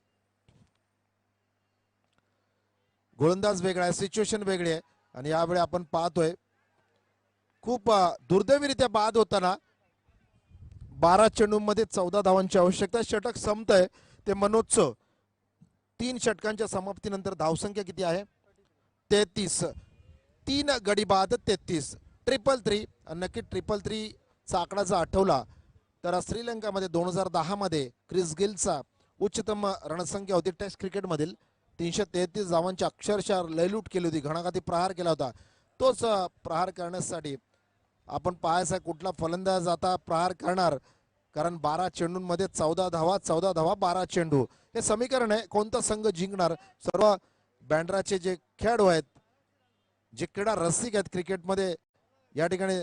गोलंदाज वेगळा आहे, सिच्युएशन वेगळी आहे आणि यावेळी आपण पाहतोय खूप दुर्दैवीरित्या बाद होताना 12 चेंडूंमध्ये 14 धावांची आवश्यकता. षटक संपतंय ते मनोजचं. 3 षटकांच्या समाप्तीनंतर धावसंख्या किती आहे? 33. 3 गडी बाद 33. 333. आणि नक्की 333 चा आकडा जर आठवला तर श्रीलंकामध्ये 2010 मध्ये क्रिस गिलचा उच्चतम रणसंख्या होती टेस्ट क्रिकेटमधील. 333 धावांची अक्षरशः लयलूट केली होती, घणाघाती प्रहार केला होता. तोच प्रहार करण्यासाठी आपण पाहायचा कुठला फलंदाज आता प्रहार करणार, कारण 12 चेंडूंमध्ये 14 धावा, 14 धावा 12 चेंडू हे समीकरण आहे. कोणता संघ जिंकणार? सर्व बँड्राचे जे खेळाडू आहेत, जे क्रीडा रसिक आहेत, क्रिकेटमध्ये या ठिकाणी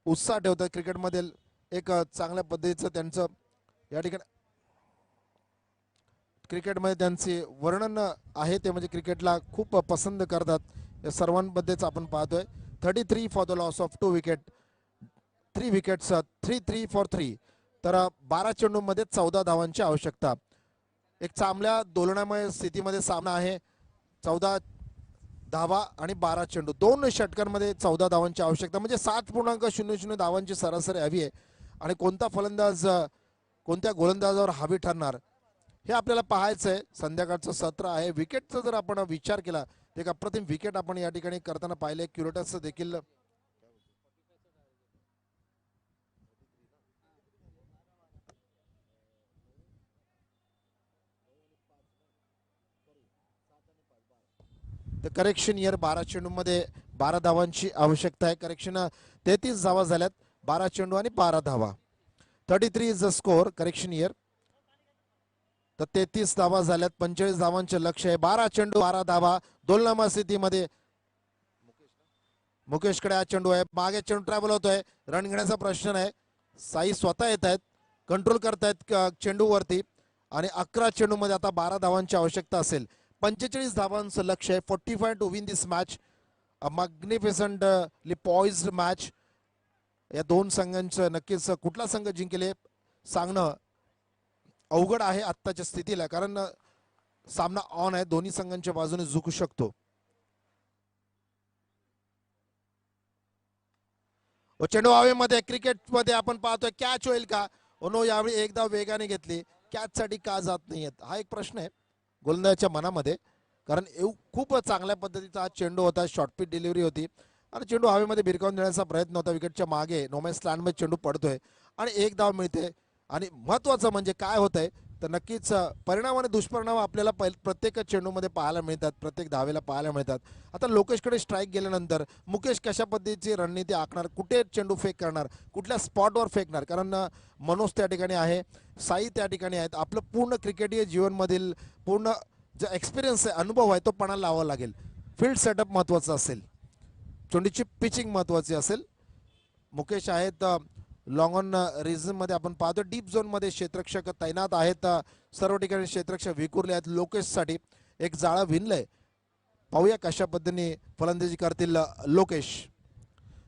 उत्साह ठेवतात, क्रिकेटमधील एक चांगल्या पद्धतीचं त्यांचं या ठिकाणी क्रिकेटमध्ये त्यांचे वर्णन आहे, ते म्हणजे क्रिकेटला खूप पसंत करतात. या सर्वांबद्दलच आपण पाहतोय. 33 for the loss of 2 wicket, 3 wickets, 3 for 3. तर 12 चेंडूंमध्ये 14 धावांची आवश्यकता. एक चांगल्या दोलनामय स्थितीमध्ये सामना आहे. 14 धावा आणि 12 चेंडू, 2 षटकांमध्ये 14 धावांची आवश्यकता, म्हणजे 7.00 धावांची सरासरी हवी आहे. आणि कोणता फलंदाज कोणत्या गोलंदाजावर हावी ठरणार हे आपल्याला पाहायचं आहे. संध्याकाळचं सत्र आहे. विकेटचा जर आपण विचार केला तर एक अप्रतिम विकेट आपण या ठिकाणी करताना पाहिले. क्युरेटसचं देखील करेक्शन इयर 12 चेंडूमध्ये 12 धावांची आवश्यकता आहे. करेक्शन 33 धावा झाल्यात, 12 चेंडू आणि 12 धावा. 33 is the score. Correction year तर 33 धावा झाल्यात, 45 धावांचे लक्ष आहे. 12 चेंडू 12 धावा. दोलनामा स्थितीमध्ये मुकेशकडे हा चेंडू आहे, मागे चेंडू ट्रॅव्हल होतोय, रन घेण्याचा प्रश्न आहे. साई स्वतः येत आहेत, कंट्रोल करतायत चेंडूवरती आणि 11 चेंडूमध्ये आता 12 धावांची आवश्यकता असेल. 45 धावांचं लक्ष आहे. 45 to win this match. A magnificently poised match. या दोन संघांचं नक्कीच कुठला संघ जिंकेल सांगणं अवघड आहे आत्ताच्या स्थितीला, कारण सामना ऑन आहे, दोन्ही संघांच्या बाजूने जिंकू शकतो. चेंडू हवेमध्ये. क्रिकेटमध्ये आपण पाहतोय कॅच होईल का? नो, यावेळी एकदा वेगाने घेतली. कॅच साठी का जात नाहीयेत हा एक प्रश्न आहे गोलंदाजाच्या मनामध्ये, कारण खूप चांगल्या पद्धतीचा हा चेंडू होता. शॉर्टपिच डिलिव्हरी होती आणि चेंडू हवेमध्ये भिरकावून देण्याचा प्रयत्न होता. विकेटच्या मागे नोमॅन्स लँडमध्ये चेंडू पडतोय आणि एक धाव मिळते. आणि महत्वाचं म्हणजे काय होतंय तर नक्कीच परिणाम आणि दुष्परिणाम आपल्याला प्रत्येक चेंडूमध्ये पाहायला मिळतात, प्रत्येक धावेला पाहायला मिळतात. आता लोकेशकडे स्ट्राईक गेल्यानंतर मुकेश कशा पद्धतीची रणनीती आखणार, कुठे चेंडू फेक करणार, कुठल्या स्पॉटवर फेकणार, कारण मनोज त्या ठिकाणी आहे, साई त्या ठिकाणी आहेत. आपलं पूर्ण क्रिकेटीय जीवनमधील पूर्ण जो एक्सपिरियन्स आहे, अनुभव आहे, तो पणाला लावावा लागेल. फील्ड सेटअप महत्वाचं असेल, चेंडूची पिचिंग महत्वाची असेल. मुकेश आहेत लॉंग ऑन रिझन मध्ये, आपण पाहतो डीप झोन मध्ये क्षेत्ररक्षक तैनात आहेत. सर्व ठिकाणी क्षेत्ररक्षक विखुरले आहेत. लोकेशसाठी एक जाळं विणलंय. पाहूया कशा पद्धतीने फलंदाजी करतील लोकेश.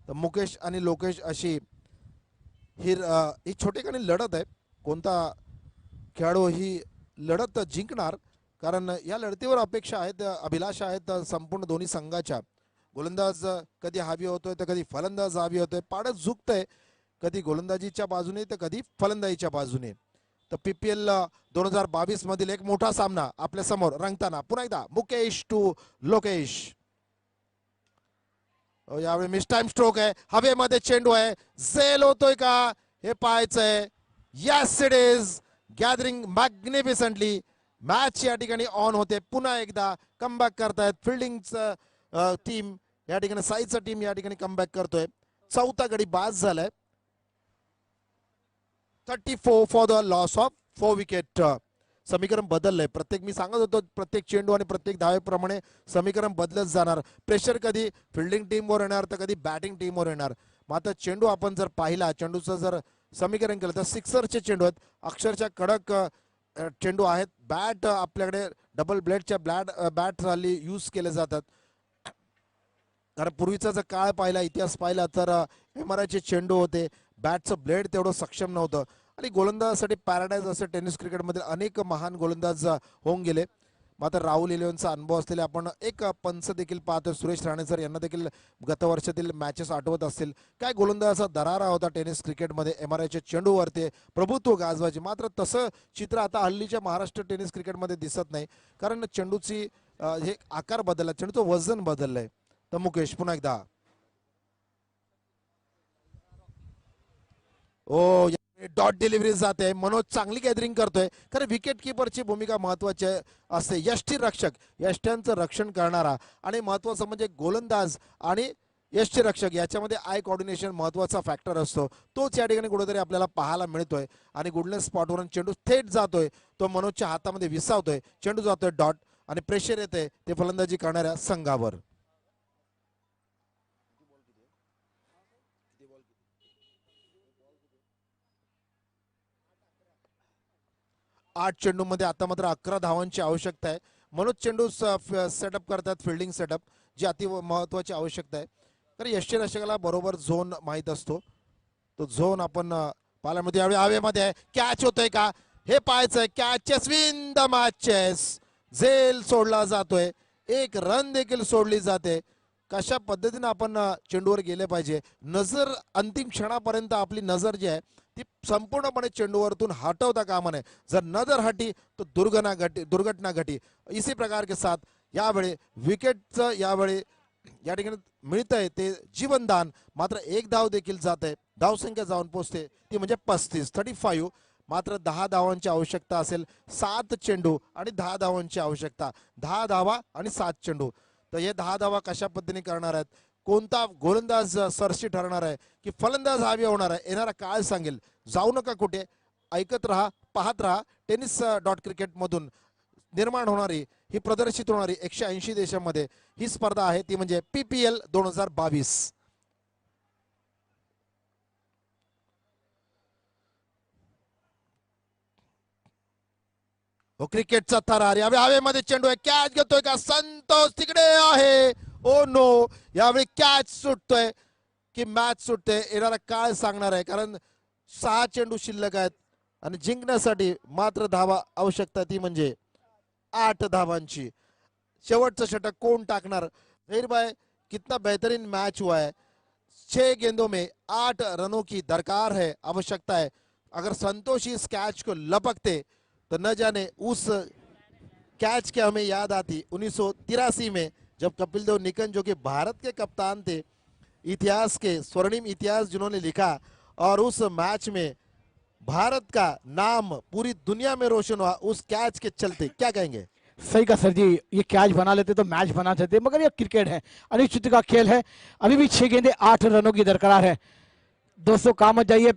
तर मुकेश आणि लोकेश अशी ही छोटेखानी लढत आहे. कोणता खेळाडू ही लढत जिंकणार, कारण या लढतीवर अपेक्षा आहेत, अभिलाषा आहेत संपूर्ण दोन्ही संघाच्या. गोलंदाज कधी हावी होतोय तर कधी फलंदाज हावी होतोय. पाडत झुकतंय कधी गोलंदाजीच्या बाजूने तर कधी फलंदाजीच्या बाजूने. तर PPL 2022 मधील एक मोठा सामना आपल्या समोर रंगताना. पुन्हा एकदा मुकेश टू लोकेश. यावेळी मिस टाइम स्ट्रोक आहे, हवेमध्ये चेंडू आहे, झेल होतोय का हे पाहायचंय. Yes it is gathering magnificently. Match या ठिकाणी ऑन होते. पुन्हा एकदा कमबॅक करतायत फिल्डिंगचं टीम या ठिकाणी, साईचं टीम या ठिकाणी कमबॅक करतोय. चौथा गडी बाद झालाय. 34 for the loss of 4 wicket. समीकरण बदललंय. मी सांगत होतो प्रत्येक चेंडू आणि प्रत्येक धावेप्रमाणे समीकरण बदलत जाणार. प्रेशर कधी फिल्डिंग टीमवर येणार तर कधी बॅटिंग टीमवर येणार. मात्र चेंडू आपण जर पाहिला, चेंडूचं जर समीकरण केलं तर सिक्सरचे चेंडू आहेत, अक्षरशः कडक चेंडू आहेत. बॅट आपल्याकडे डबल ब्लेडच्या बॅट हल्ली यूज केले जातात. कारण पूर्वीचा जर काळ पाहिला, इतिहास पाहिला तर MRIचे चेंडू होते, बॅटचं ब्लेड तेवढं सक्षम नव्हतं आणि गोलंदाजासाठी पॅराडाईज असे टेनिस क्रिकेटमध्ये अनेक महान गोलंदाज होऊन गेले. मात्र राहुल इलेव्हनचा अनुभव असलेले आपण एक पंच देखील पाहतोय, सुरेश राणे सर यांना देखील गतवर्षातील मॅचेस आठवत असतील. काय गोलंदाजाचा दरारा होता टेनिस क्रिकेटमध्ये, MRIच्या चेंडूवरती प्रभुत्व गाजवायचे. मात्र तसं चित्र आता हल्लीच्या महाराष्ट्र टेनिस क्रिकेटमध्ये दिसत नाही, कारण चेंडूची हे आकार बदलला, चेंडूचं वजन बदललंय. तर मुकेश पुन्हा एकदा ओ डॉट डिलिव्हरी जाते. मनोज चांगली गॅदरिंग करतोय. खरं विकेट किपरची भूमिका महत्वाची असते. यष्टीरक्षक, यष्ट्यांचं रक्षण करणारा आणि महत्वाचं म्हणजे गोलंदाज आणि यष्टीरक्षक याच्यामध्ये आय कोऑर्डिनेशन महत्वाचा फॅक्टर असतो. तोच या ठिकाणी कुठेतरी आपल्याला पाहायला मिळतोय आणि गुडनेस स्पॉटवरून चेंडू थेट जातोय, तो मनोजच्या हातामध्ये विसावतोय, चेंडू जातोय डॉट आणि प्रेशर येते ते फलंदाजी करणाऱ्या संघावर. 8 चेंडूमध्ये आता मात्र 11 धावांची आवश्यकता आहे. मनोज चेंडू सेटअप करतात, फिल्डिंग सेटअप जी अति महत्वाची आवश्यकता आहे. तर यष्टीरक्षकाला बरोबर झोन माहीत असतो, तो झोन आपण पाहायला मिळतो. यावेळी हवेमध्ये आहे, कॅच होतोय का हे पाहायचंय. कॅचेस विन द मॅचेस, झेल सोडला जातोय, एक रन देखील सोडली जाते. कशा पद्धतीने आपण चेंडूवर गेले पाहिजे, नजर अंतिम क्षणापर्यंत आपली नजर जी आहे ती संपूर्णपणे चेंडूवरतून हटवता कामा नये. जर नजर हटी तो दुर्घटना घटी. इसी प्रकार के साथ यावेळी विकेटचं यावेळी या ठिकाणी मिळतंय ते जीवनदान. मात्र एक धाव देखील जात आहे, धावसंख्या जाऊन पोहोचते ती म्हणजे 35. मात्र 10 धावांची आवश्यकता असेल. 7 चेंडू आणि 10 धावांची आवश्यकता, 10 धावा आणि 7 चेंडू. तर हे 10 धावा कशा पद्धतीने करणार आहेत, कोणता गोलंदाज सरशी ठरणार आहे की फलंदाज हवी होणार आहे, येणारा काळ सांगेल. जाऊ नका कुठे, ऐकत राहा, पाहत राहा. टेनिस डॉट क्रिकेट मधून निर्माण होणारी ही प्रदर्शित होणारी 180 देशांमध्ये ही स्पर्धा आहे, ती म्हणजे PPL 2022. हो क्रिकेटचा थरार यावेळी हवेमध्ये चेंडू आहे, कॅच घेतोय का संतोष, तिकडे आहे. ओ नो, यावेळी कॅच सुटतोय की मॅच सुटते, येणारा काळ सांगणार आहे. कारण 6 चेंडू शिल्लक आहेत आणि जिंकण्यासाठी मात्र धावा आवश्यकता, ती म्हणजे 8 धावांची. शेवटचं षटक कोण टाकणार. जहीर भाई कितना बेहतरीन मैच हुआ है. 6 गेंदों में 8 रनों की दरकार है, आवश्यकता है. अगर संतोष इस कैच को लपकते तो न जाने उस कैच के हमें याद आती 1983 में जब कपिल देव निकन जो कि भारत के कप्तान थे, इतिहास के स्वर्णिम इतिहास जिन्होंने लिखा, और उस मैच में भारत का नाम पूरी दुनिया में रोशन हुआ उस कैच के चलते. क्या कहेंगे. सही का सर जी, ये कैच बना लेते तो मैच बना देते, मगर ये क्रिकेट है, अनिश्चित का खेल है. अभी भी 6 गेंदे 8 रनों की दरकार है. दोस्तों काम जाइए,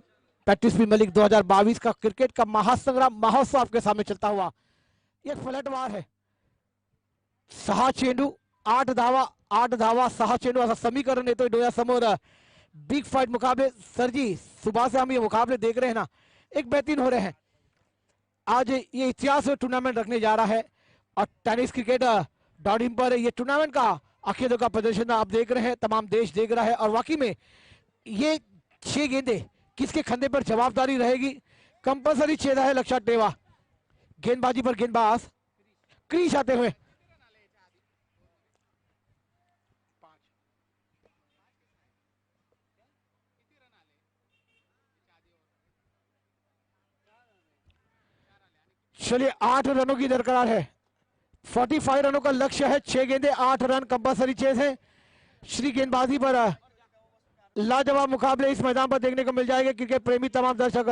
प्रैक्टिस प्रीमियर लीग 2022 का क्रिकेट का महासंग्राम महोत्सव आपके सामने चलता हुआ. ये पलटवार है. 6 चेंडू 8 धावा, 8 धावा 6 चेंडू असं समीकरण येतोय डोळ्यासमोर. बिग फाइट मुकाबले सर जी, सुबह से हम ये मुकाबले देख रहे हैं ना, एक बेहतरीन हो रहे हैं. आज ये इतिहास में टूर्नामेंट रखने जा रहा है और टेनिस क्रिकेट .in पर ये टूर्नामेंट का आखिर का प्रदर्शन आप देख रहे हैं, तमाम देश देख रहा है. और वाकई में ये 6 गेंदे किसके खंधे पर जवाबदारी रहेगी. कंपलसरी छेद है, लक्षात ठेवा. गेंदबाजी पर गेंदबाज क्रीज आते हुए. चलिए 8 रनों की दरकार है. 45 रनों का लक्ष्य है. 6 गेंदे 8 रन कंपलसरी चेज है. श्री गेंदबाजी पर लाजवाब मुकाबले इस मैदान पर देखने को मिल जाएंगे. क्रिकेट प्रेमी तमाम दर्शक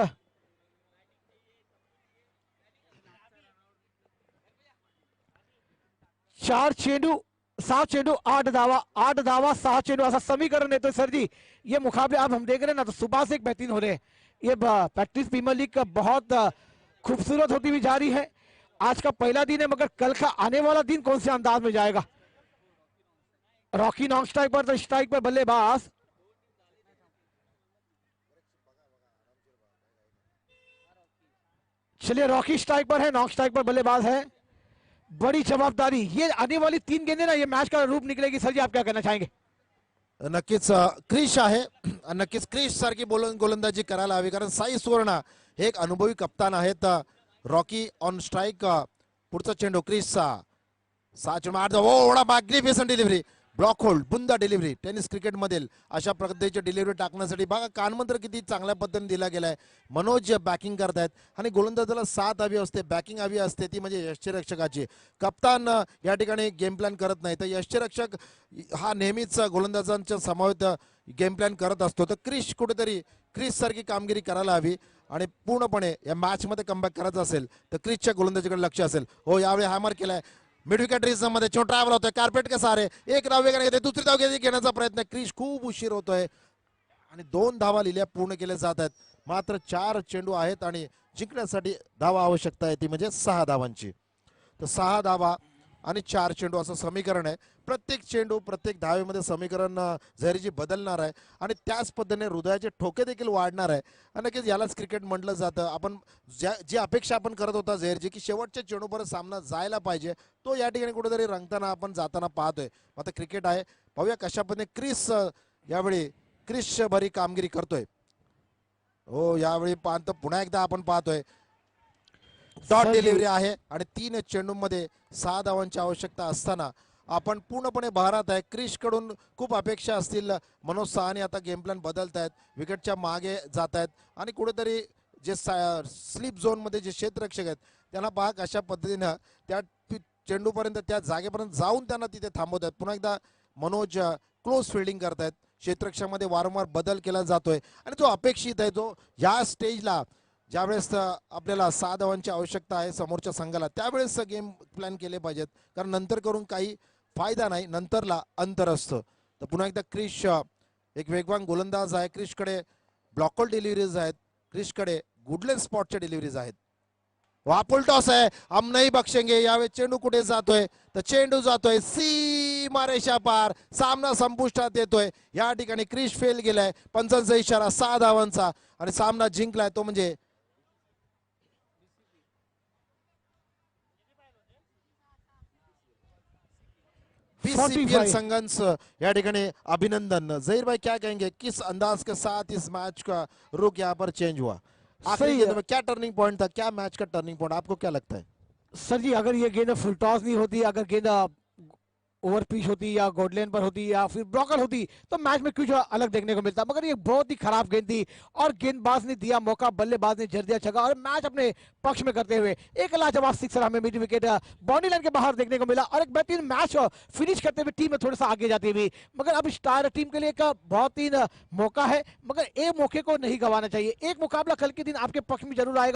4 चेंडू 7 चेंडू 8 धावा, 8 धावा 6 चेंडू ऐसा समीकरण है. तो सर जी ये मुकाबले अब हम देख रहे हैं ना, तो सुबह से एक बेहतरीन हो रहे हैं. ये प्रैक्टिस प्रीमियर लीग का बहुत खूबसूरत होती हुई जा रही है. आज का पहला दिन है, मगर कल का आने वाला दिन कौन से अंदाज में जाएगा. रॉकी नॉन स्ट्राइक पर, तो स्ट्राइक पर बल्लेबाज चलिए रॉकी स्ट्राइक पर है, नॉक स्ट्राइक पर बल्लेबाज है। बड़ी जवाबदारी, ये आने वाली 3 गेंदें ना ये मैच का रूप निकलेगी। सर जी आप क्या कहना चाहेंगे? नक्कीच क्रिश आहे, नक्कीच क्रिश सारखी गोलंदाजी करायला हवी, कारण साई सुवर्ण हे एक अनुभवी कप्तान आहेत. रॉकी ऑन स्ट्राइक, पुढचा चेंडू क्रिशचा, 6 चेंडू 8 ओढा मॅग्निफिसंट डिलिव्हरी, ब्लॉक होल्ड, बुंदा डिलिव्हरी. टेनिस क्रिकेट मधील अशा पद्धतीची डिलिव्हरी टाकण्यासाठी बघा कानमंत्र किती चांगल्या पद्धतीने दिला गेलाय. मनोज बॅकिंग करतायत आणि गोलंदाजाला साथ हवी असते, बॅकिंग हवी असते, ती म्हणजे यष्टीरक्षकाची. कप्तान या ठिकाणी गेम प्लॅन करत नाही, तर यष्टीरक्षक हा नेहमीच गोलंदाजांच्या समवेत गेम प्लॅन करत असतो. तर क्रिश सारखी कामगिरी करायला हवी आणि पूर्णपणे या मॅच मध्ये कमबॅक करायचं असेल तर क्रिसच्या गोलंदाजीकडे लक्ष असेल. हो, यावेळी हॅमर केलाय मिड विकेट रिझन मध्ये, चो ट्रॅव्हल होतोय कार्पेट के सारे. एक धाव वेगाने घेते, दुसरी धाव घेण्याचा प्रयत्न. क्रिश खूप उशीर होतोय आणि 2 धावा लिहिल्या पूर्ण केल्या जात आहेत. मात्र 4 चेंडू आहेत आणि जिंकण्यासाठी धावा आवश्यकता आहे ती म्हणजे 6 धावांची. तर 6 धावा आणि 4 चेंडू असं समीकरण आहे. प्रत्येक चेंडू प्रत्येक धावेमध्ये समीकरण झहरीजी बदलणार आहे आणि त्याच पद्धतीने हृदयाचे ठोके देखील वाढणार आहे. आणि नक्कीच यालाच क्रिकेट म्हटलं जातं. आपण जी अपेक्षा आपण करत होता झहरीजी की शेवटच्या चेंडूपर्यंत सामना जायला पाहिजे, तो या ठिकाणी कुठेतरी रंगताना आपण जाताना पाहतोय. आता क्रिकेट आहे, पाहूया कशा पद्धतीने क्रिस यावेळी क्रिश भरी कामगिरी करतोय. हो, यावेळी पुन्हा एकदा आपण पाहतोय डॉट डिलिव्हरी आहे आणि 3 चेंडूंमध्ये 6 धावांची आवश्यकता असताना आपण पूर्णपणे बहारात आहे. क्रिश कडून खूप अपेक्षा असतील. मनोज सहानी आता गेम प्लॅन बदलतायत, विकेटच्या मागे जात आहेत आणि कुठेतरी जे स्लीप झोन मध्ये जे क्षेत्ररक्षक आहेत त्यांना पहा कशा पद्धतीनं त्या चेंडूपर्यंत त्या जागेपर्यंत जाऊन त्यांना तिथे थांबवत आहेत. पुन्हा एकदा मनोज क्लोज फिल्डिंग करतायत. क्षेत्ररक्षकामध्ये वारंवार बदल केला जातोय आणि जो अपेक्षित आहे, जो या स्टेजला ज्यावेळेस आपल्याला 6 धावांची आवश्यकता आहे समोरच्या संघाला, त्यावेळेस गेम प्लॅन केले पाहिजेत, कारण नंतर करून काही फायदा नाही, नंतरला अंतर असतं. तर पुन्हा एकदा क्रिश एक वेगवान गोलंदाज आहे. क्रिशकडे ब्लॉकल डिलिव्हरीज आहेत, क्रिशकडे गुडलेन स्पॉटच्या डिलिव्हरीज आहेत. वापुल टॉस आहे, हम नाही बक्षेंगे. यावेळी चेंडू कुठे जातोय, तर चेंडू जातोय सीमारेषा पार, सामना संपुष्टात येतोय. या ठिकाणी क्रिश फेल गेलाय. पंचांचा इशारा 6 धावांचा आणि सामना जिंकलाय तो म्हणजे बीसीपीएल संघांचं या ठिकाणी अभिनंदन. जहीर भाई क्या कहेंगे, किस अंदाज के साथ इस मैच का रुख यहाँ पर चेंज हुआ? आखिरी गेंद में क्या टर्निंग पॉइंट था, क्या मैच का टर्निंग पॉइंट आपको क्या लगता है? सर जी अगर ये गेंद फुल टॉस नहीं होती, अगर गेंद ओवर पिच होती या गोडलेन पर होती या फिर ब्लॉकर होती तो मैच में कुछ अलग देखने को मिलता, मगर ये बहुत ही खराब गेंद थी और गेंदबाज ने दिया मौका, बल्लेबाज ने जड़ दिया छक्का और मैच अपने पक्ष में करते हुए एक लाजवाब सिक्सर हमें मिड विकेट बाउंड्री लाइन के बाहर देखने को मिला और एक बेहतरीन मैच फिनिश करते हुए टीम में थोड़ा सा आगे जाती हुई। मगर अब स्टार टीम के लिए एक बहुत ही मौका है, मगर एक मौके को नहीं गंवाना चाहिए। एक मुकाबला कल के दिन आपके पक्ष में जरूर आएगा।